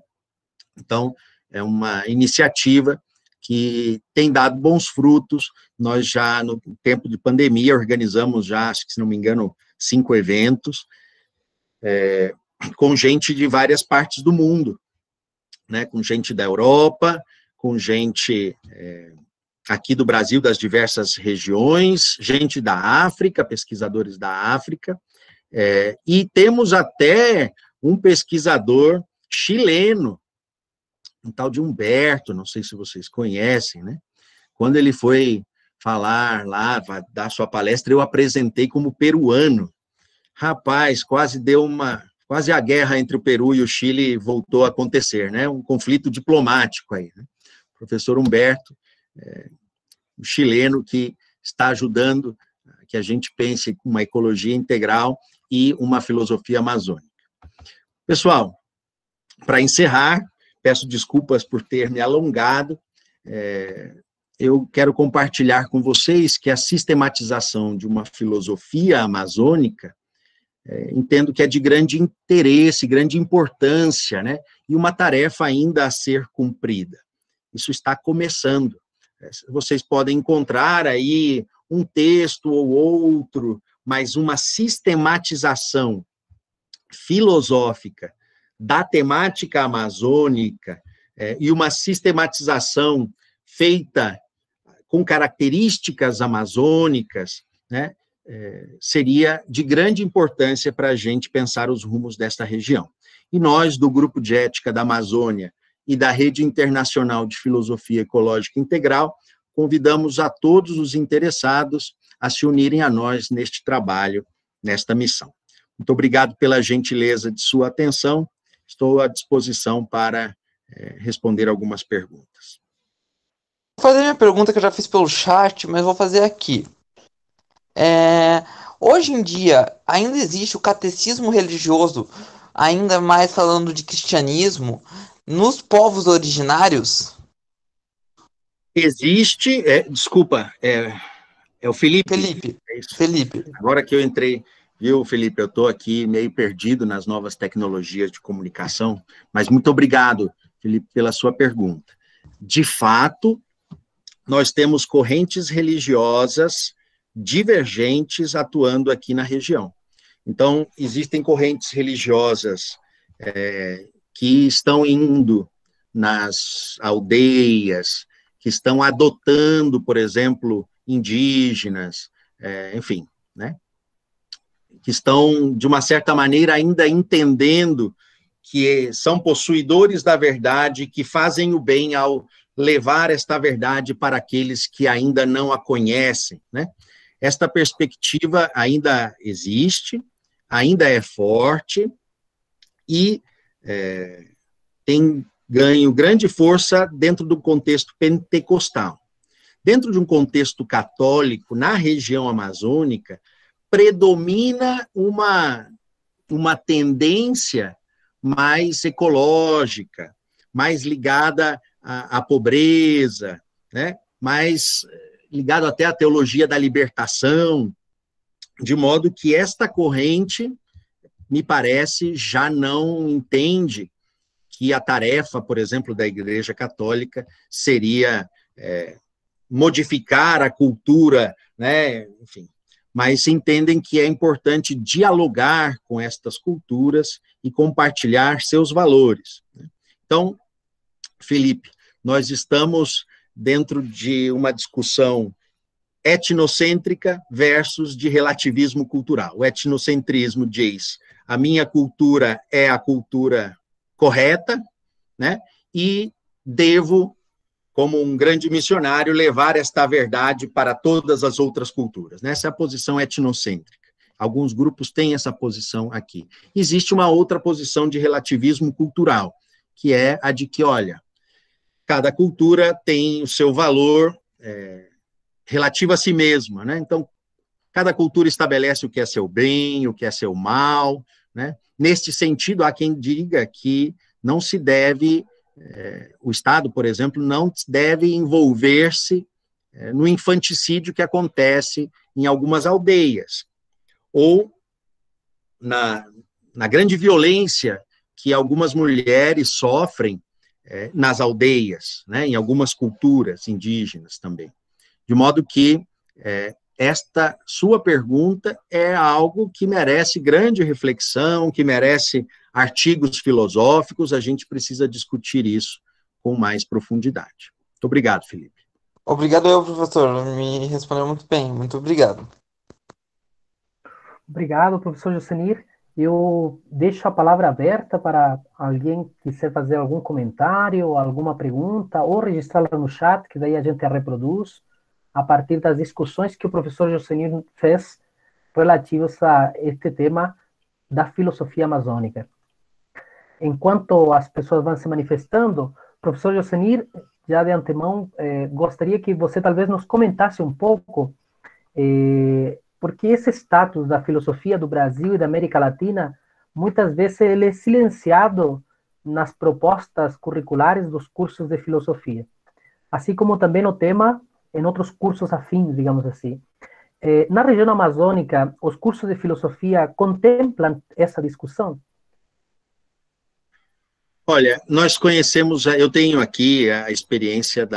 Então, é uma iniciativa que tem dado bons frutos. Nós já, no tempo de pandemia, organizamos já, acho que, se não me engano, 5 eventos, com gente de várias partes do mundo, né? Com gente da Europa, com gente aqui do Brasil, das diversas regiões, gente da África, pesquisadores da África, e temos até um pesquisador chileno, um tal de Humberto, não sei se vocês conhecem, né? Quando ele foi falar lá, dar sua palestra, eu apresentei como peruano. Rapaz, quase a guerra entre o Peru e o Chile voltou a acontecer, né? Um conflito diplomático aí, né? O professor Humberto, o chileno, que está ajudando que a gente pense uma ecologia integral e uma filosofia amazônica. Pessoal, para encerrar, peço desculpas por ter me alongado, eu quero compartilhar com vocês que a sistematização de uma filosofia amazônica, entendo que é de grande interesse, grande importância, né? E uma tarefa ainda a ser cumprida. Isso está começando. Vocês podem encontrar aí um texto ou outro, mas uma sistematização filosófica da temática amazônica e uma sistematização feita com características amazônicas, né, seria de grande importância para a gente pensar os rumos desta região. E nós, do Grupo de Ética da Amazônia e da Rede Internacional de Filosofia Ecológica Integral, convidamos a todos os interessados a se unirem a nós neste trabalho, nesta missão. Muito obrigado pela gentileza de sua atenção. Estou à disposição para responder algumas perguntas. Vou fazer minha pergunta que eu já fiz pelo chat, mas vou fazer aqui. Hoje em dia, ainda existe o catecismo religioso, ainda mais falando de cristianismo, nos povos originários? Existe, desculpa, é o Felipe. É isso. Felipe. Agora que eu entrei, viu, Felipe, eu estou aqui meio perdido nas novas tecnologias de comunicação, mas muito obrigado, Felipe, pela sua pergunta. De fato, nós temos correntes religiosas divergentes atuando aqui na região. Então, existem correntes religiosas que estão indo nas aldeias, que estão adotando, por exemplo, indígenas, enfim, né? Que estão, de uma certa maneira, ainda entendendo que são possuidores da verdade, que fazem o bem ao levar esta verdade para aqueles que ainda não a conhecem, né? Esta perspectiva ainda existe, ainda é forte e tem ganho grande força dentro do contexto pentecostal. dentro de um contexto católico, na região amazônica, predomina uma tendência mais ecológica, mais ligada à pobreza, né? Mais ligado até à teologia da libertação, de modo que esta corrente, me parece, já não entende que a tarefa, por exemplo, da Igreja Católica seria modificar a cultura, né? Enfim, mas entendem que é importante dialogar com estas culturas e compartilhar seus valores. Então, Felipe, nós estamos dentro de uma discussão etnocêntrica versus de relativismo cultural. O etnocentrismo diz: a minha cultura é a cultura correta, né? E devo, como um grande missionário, levar esta verdade para todas as outras culturas. Essa é a posição etnocêntrica. Alguns grupos têm essa posição aqui. Existe uma outra posição de relativismo cultural, que é a de que, olha, cada cultura tem o seu valor relativo a si mesma, né? Então, cada cultura estabelece o que é seu bem, o que é seu mal, né? Neste sentido, há quem diga que não se deve, o Estado, por exemplo, não deve envolver-se no infanticídio que acontece em algumas aldeias, ou na grande violência que algumas mulheres sofrem nas aldeias, né? Em algumas culturas indígenas também. De modo que esta sua pergunta é algo que merece grande reflexão, que merece artigos filosóficos, a gente precisa discutir isso com mais profundidade. Muito obrigado, Felipe. Obrigado eu, professor, me respondeu muito bem, muito obrigado. Obrigado, professor Jocenir. Eu deixo a palavra aberta para alguém que quiser fazer algum comentário, alguma pergunta, ou registrá-la no chat, que daí a gente a reproduz, a partir das discussões que o professor Jocenir fez relativas a este tema da filosofia amazônica. Enquanto as pessoas vão se manifestando, professor Jocenir, já de antemão, gostaria que você talvez nos comentasse um pouco porque esse status da filosofia do Brasil e da América Latina, muitas vezes ele é silenciado nas propostas curriculares dos cursos de filosofia, assim como também no tema em outros cursos afins, digamos assim. Na região amazônica, os cursos de filosofia contemplam essa discussão? Olha, nós conhecemos, eu tenho aqui a experiência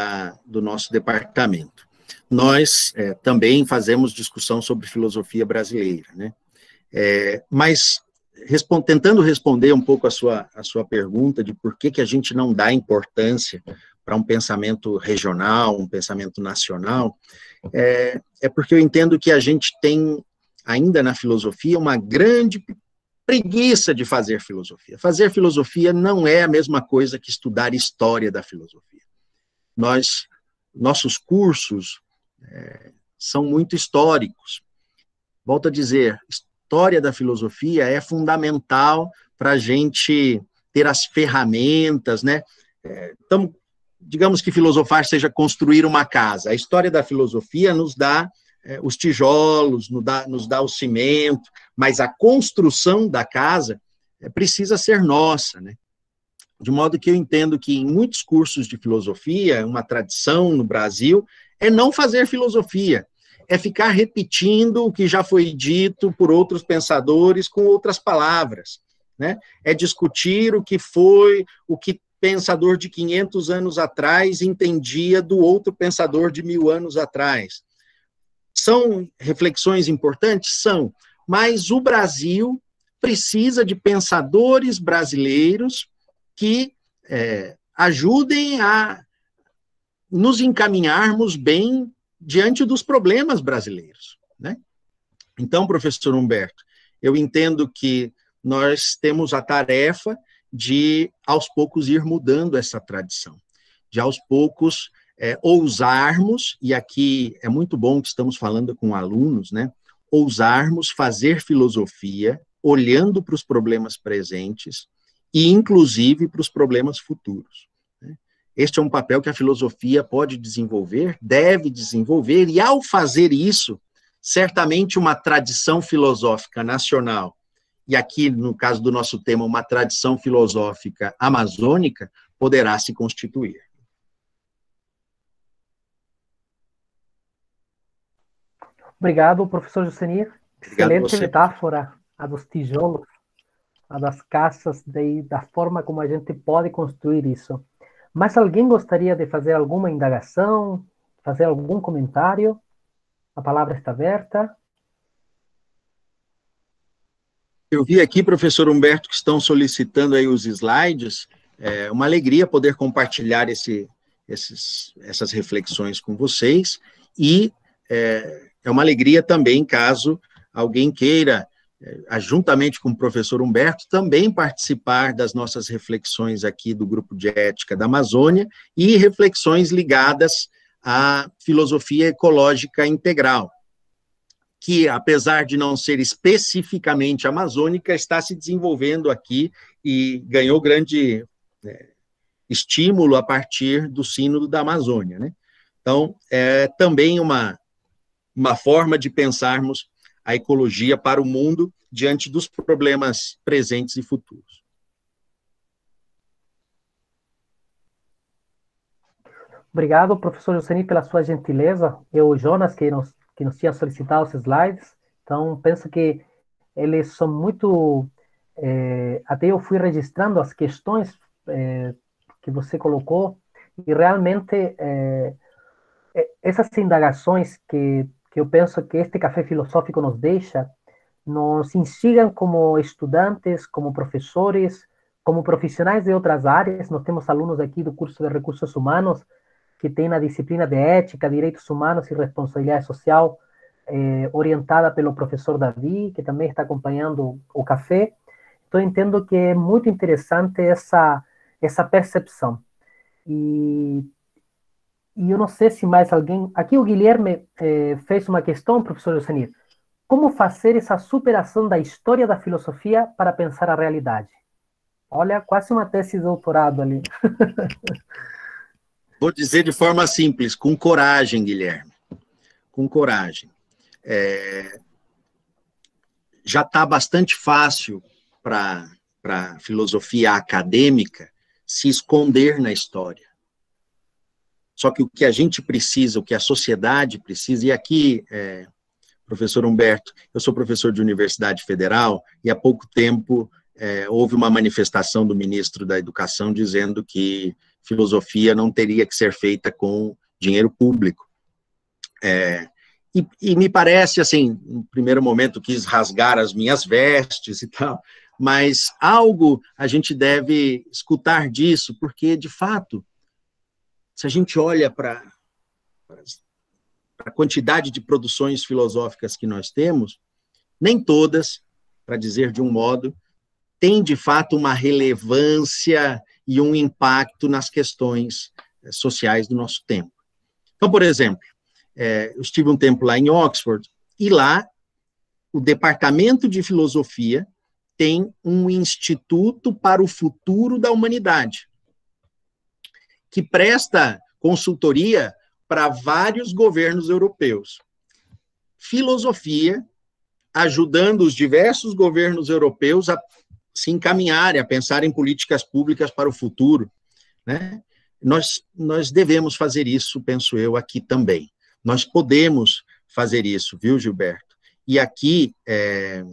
do nosso departamento. Nós também fazemos discussão sobre filosofia brasileira, né? Mas tentando responder um pouco a sua pergunta de por que a gente não dá importância para um pensamento regional, um pensamento nacional, é porque eu entendo que a gente tem ainda na filosofia uma grande preguiça de fazer filosofia. Fazer filosofia não é a mesma coisa que estudar história da filosofia. Nossos cursos são muito históricos. Volto a dizer, história da filosofia é fundamental para a gente ter as ferramentas, né? Então, digamos que filosofar seja construir uma casa. A história da filosofia nos dá os tijolos, nos dá o cimento, mas a construção da casa precisa ser nossa, né? De modo que eu entendo que em muitos cursos de filosofia, uma tradição no Brasil é não fazer filosofia, é ficar repetindo o que já foi dito por outros pensadores com outras palavras, né? É discutir o que pensador de 500 anos atrás entendia do outro pensador de 1000 anos atrás. São reflexões importantes? São, mas o Brasil precisa de pensadores brasileiros que ajudem a nos encaminharmos bem diante dos problemas brasileiros, né? Então, professor Humberto, eu entendo que nós temos a tarefa de, aos poucos, ir mudando essa tradição, de, aos poucos, ousarmos, e aqui é muito bom que estamos falando com alunos, né? Ousarmos fazer filosofia olhando para os problemas presentes e, inclusive, para os problemas futuros, né? este é um papel que a filosofia pode desenvolver, deve desenvolver, e ao fazer isso, certamente uma tradição filosófica nacional, e aqui, no caso do nosso tema, uma tradição filosófica amazônica, poderá se constituir. Obrigado, professor Jocenir. Excelente você. metáfora, a dos tijolos, a das casas, da forma como a gente pode construir isso. Mas alguém gostaria de fazer alguma indagação, fazer algum comentário? A palavra está aberta. Eu vi aqui, professor Humberto, que estão solicitando aí os slides. É uma alegria poder compartilhar essas reflexões com vocês, e é uma alegria também caso alguém queira, juntamente com o professor Humberto, também participar das nossas reflexões aqui do Grupo de Ética da Amazônia, e reflexões ligadas à filosofia ecológica integral, que, apesar de não ser especificamente amazônica, está se desenvolvendo aqui e ganhou grande estímulo a partir do Sínodo da Amazônia, né? Então, é também uma forma de pensarmos a ecologia para o mundo diante dos problemas presentes e futuros. Obrigado, professor Jocenir, pela sua gentileza. Eu, o Jonas, que nos tinha solicitado os slides, então penso que eles são muito... até eu fui registrando as questões que você colocou, e realmente essas indagações que eu penso que este café filosófico nos deixa, nos instigam como estudantes, como professores, como profissionais de outras áreas. Nós temos alunos aqui do curso de Recursos Humanos que tem na disciplina de Ética, Direitos Humanos e Responsabilidade Social, orientada pelo professor Davi, que também está acompanhando o café. Então, entendo que é muito interessante essa percepção. E eu não sei se mais alguém... Aqui o Guilherme fez uma questão, professor Jocenir. Como fazer essa superação da história da filosofia para pensar a realidade? Olha, quase uma tese de doutorado ali. Vou dizer de forma simples, com coragem, Guilherme. Com coragem. Já está bastante fácil para a filosofia acadêmica se esconder na história. Só que o que a gente precisa, o que a sociedade precisa, e aqui, professor Humberto, eu sou professor de Universidade Federal, e há pouco tempo houve uma manifestação do ministro da Educação dizendo que filosofia não teria que ser feita com dinheiro público. E me parece, assim, no primeiro momento quis rasgar as minhas vestes e tal, mas algo a gente deve escutar disso, porque, de fato, se a gente olha para a quantidade de produções filosóficas que nós temos, nem todas, para dizer de um modo, têm, de fato, uma relevância e um impacto nas questões sociais do nosso tempo. Então, por exemplo, eu estive um tempo lá em Oxford, e lá o Departamento de Filosofia tem um Instituto para o Futuro da Humanidade, que presta consultoria para vários governos europeus. Filosofia, ajudando os diversos governos europeus a se encaminharem, a pensar em políticas públicas para o futuro, né? Nós devemos fazer isso, penso eu, aqui também. Nós podemos fazer isso, viu, Gilberto? E aqui é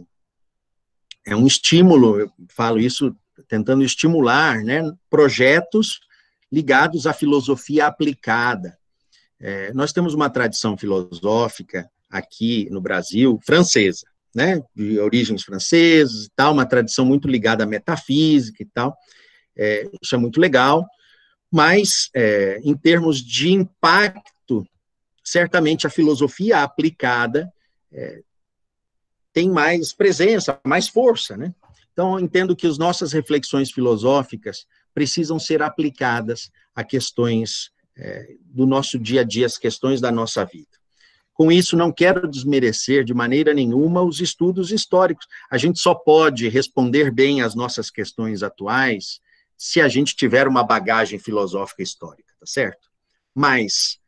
um estímulo, eu falo isso tentando estimular, né, projetos ligados à filosofia aplicada. Nós temos uma tradição filosófica aqui no Brasil, francesa, né, de origens francesas e tal, uma tradição muito ligada à metafísica e tal, isso é muito legal, mas em termos de impacto, certamente a filosofia aplicada tem mais presença, mais força, né? Então, eu entendo que as nossas reflexões filosóficas precisam ser aplicadas a questões do nosso dia a dia, as questões da nossa vida. Com isso, não quero desmerecer de maneira nenhuma os estudos históricos. A gente só pode responder bem às nossas questões atuais se a gente tiver uma bagagem filosófica histórica, tá certo? Mas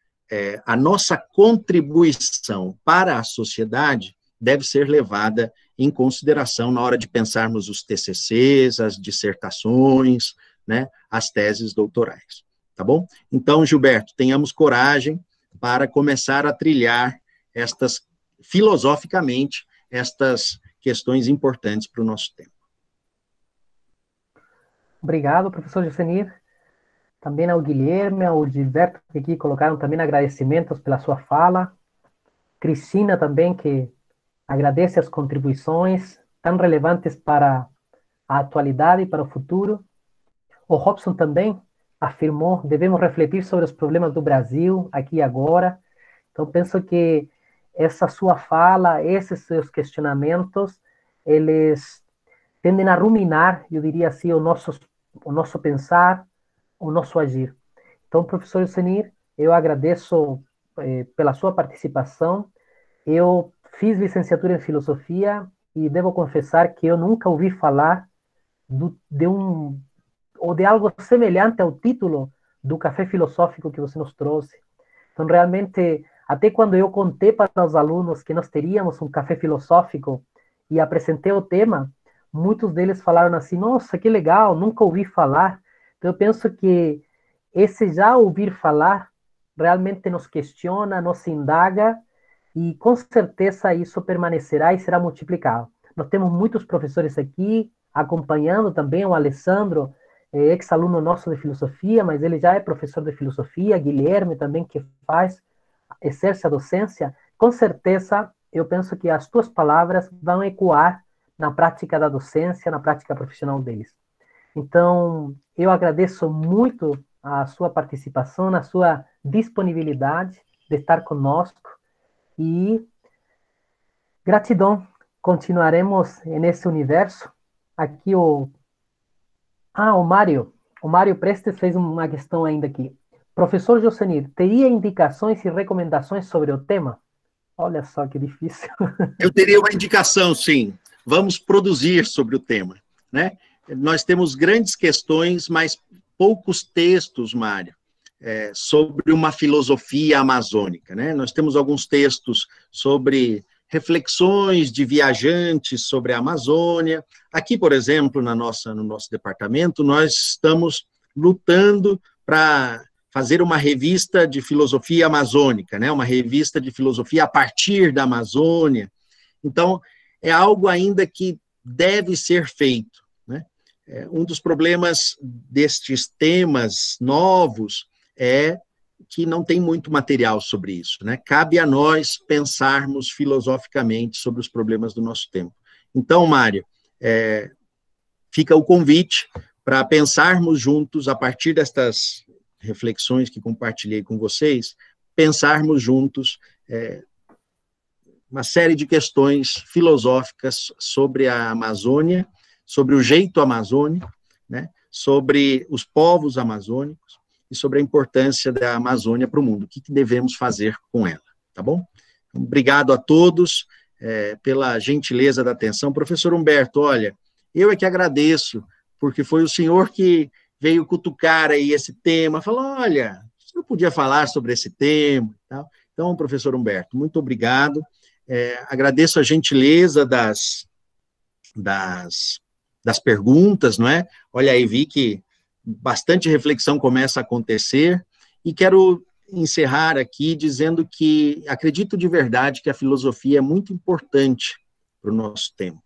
a nossa contribuição para a sociedade deve ser levada em consideração na hora de pensarmos os TCCs, as dissertações, né, as teses doutorais, tá bom? Então, Gilberto, tenhamos coragem para começar a trilhar filosoficamente, estas questões importantes para o nosso tempo. Obrigado, professor Jocenir. Também ao Guilherme, ao Gilberto, que aqui colocaram também agradecimentos pela sua fala. Cristina também, que agradece as contribuições tão relevantes para a atualidade e para o futuro. O Robson também afirmou: devemos refletir sobre os problemas do Brasil, aqui e agora. Então, penso que essa sua fala, esses seus questionamentos, eles tendem a ruminar, eu diria assim, o nosso pensar, o nosso agir. Então, professor Jocenir, eu agradeço pela sua participação. Eu fiz licenciatura em filosofia e devo confessar que eu nunca ouvi falar de algo semelhante ao título do café filosófico que você nos trouxe. Então, realmente, até quando eu contei para os alunos que nós teríamos um café filosófico e apresentei o tema, muitos deles falaram assim: nossa, que legal, nunca ouvi falar. Então, eu penso que esse já ouvir falar realmente nos questiona, nos indaga, e com certeza isso permanecerá e será multiplicado. Nós temos muitos professores aqui acompanhando também, o Alessandro, ex-aluno nosso de filosofia, mas ele já é professor de filosofia, Guilherme também, que exerce a docência. Com certeza, eu penso que as tuas palavras vão ecoar na prática da docência, na prática profissional deles. Então, eu agradeço muito a sua participação, a sua disponibilidade de estar conosco, e gratidão. Continuaremos nesse universo. Aqui o Mário Prestes fez uma questão ainda aqui. Professor Jocenir, teria indicações e recomendações sobre o tema? Olha só que difícil. Eu teria uma indicação, sim. Vamos produzir sobre o tema, né? Nós temos grandes questões, mas poucos textos, Mário, sobre uma filosofia amazônica, né? Nós temos alguns textos sobre reflexões de viajantes sobre a Amazônia. Aqui, por exemplo, no nosso departamento, nós estamos lutando para fazer uma revista de filosofia amazônica, né? Uma revista de filosofia a partir da Amazônia. Então, é algo ainda que deve ser feito, né? Um dos problemas destes temas novos é que não tem muito material sobre isso, né? Cabe a nós pensarmos filosoficamente sobre os problemas do nosso tempo. Então, Mário, fica o convite para pensarmos juntos, a partir destas reflexões que compartilhei com vocês, pensarmos juntos uma série de questões filosóficas sobre a Amazônia, sobre o jeito amazônico, né? Sobre os povos amazônicos, e sobre a importância da Amazônia para o mundo, o que devemos fazer com ela, tá bom? Obrigado a todos pela gentileza da atenção. Professor Humberto, olha, eu é que agradeço, porque foi o senhor que veio cutucar aí esse tema, falou: olha, você não podia falar sobre esse tema, tal. Então, professor Humberto, muito obrigado, agradeço a gentileza das perguntas, não é? Olha aí, vi que bastante reflexão começa a acontecer, e quero encerrar aqui dizendo que acredito de verdade que a filosofia é muito importante para o nosso tempo.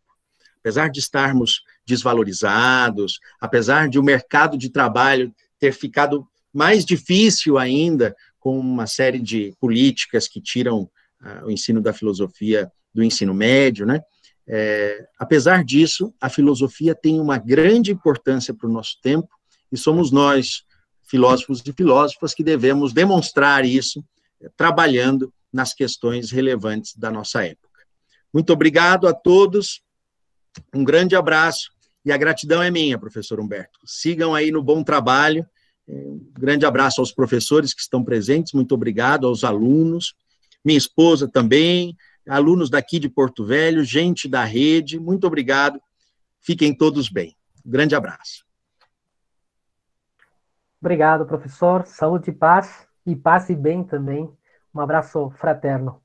Apesar de estarmos desvalorizados, apesar de o mercado de trabalho ter ficado mais difícil ainda, com uma série de políticas que tiram o ensino da filosofia do ensino médio, né? Apesar disso, a filosofia tem uma grande importância para o nosso tempo, e somos nós, filósofos e filósofas, que devemos demonstrar isso, trabalhando nas questões relevantes da nossa época. Muito obrigado a todos, um grande abraço, e a gratidão é minha, professor Humberto. Sigam aí no bom trabalho, um grande abraço aos professores que estão presentes, muito obrigado aos alunos, minha esposa também, alunos daqui de Porto Velho, gente da rede, muito obrigado, fiquem todos bem. Um grande abraço. Obrigado, professor. Saúde e paz e bem também. Um abraço fraterno.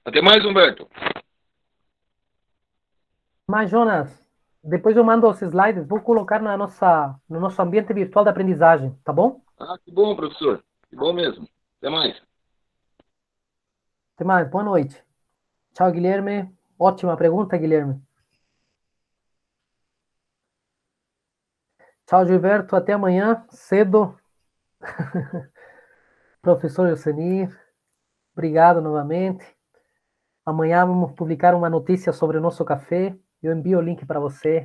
Até mais, Humberto. Mas, Jonas, depois eu mando os slides, vou colocar no nosso ambiente virtual de aprendizagem, tá bom? Ah, que bom, professor. Que bom mesmo. Até mais. Até mais, boa noite. Tchau, Guilherme. Ótima pergunta, Guilherme. Tchau, Gilberto. Até amanhã, cedo. Professor Yosemir, obrigado novamente. Amanhã vamos publicar uma notícia sobre o nosso café. Eu envio o link para você.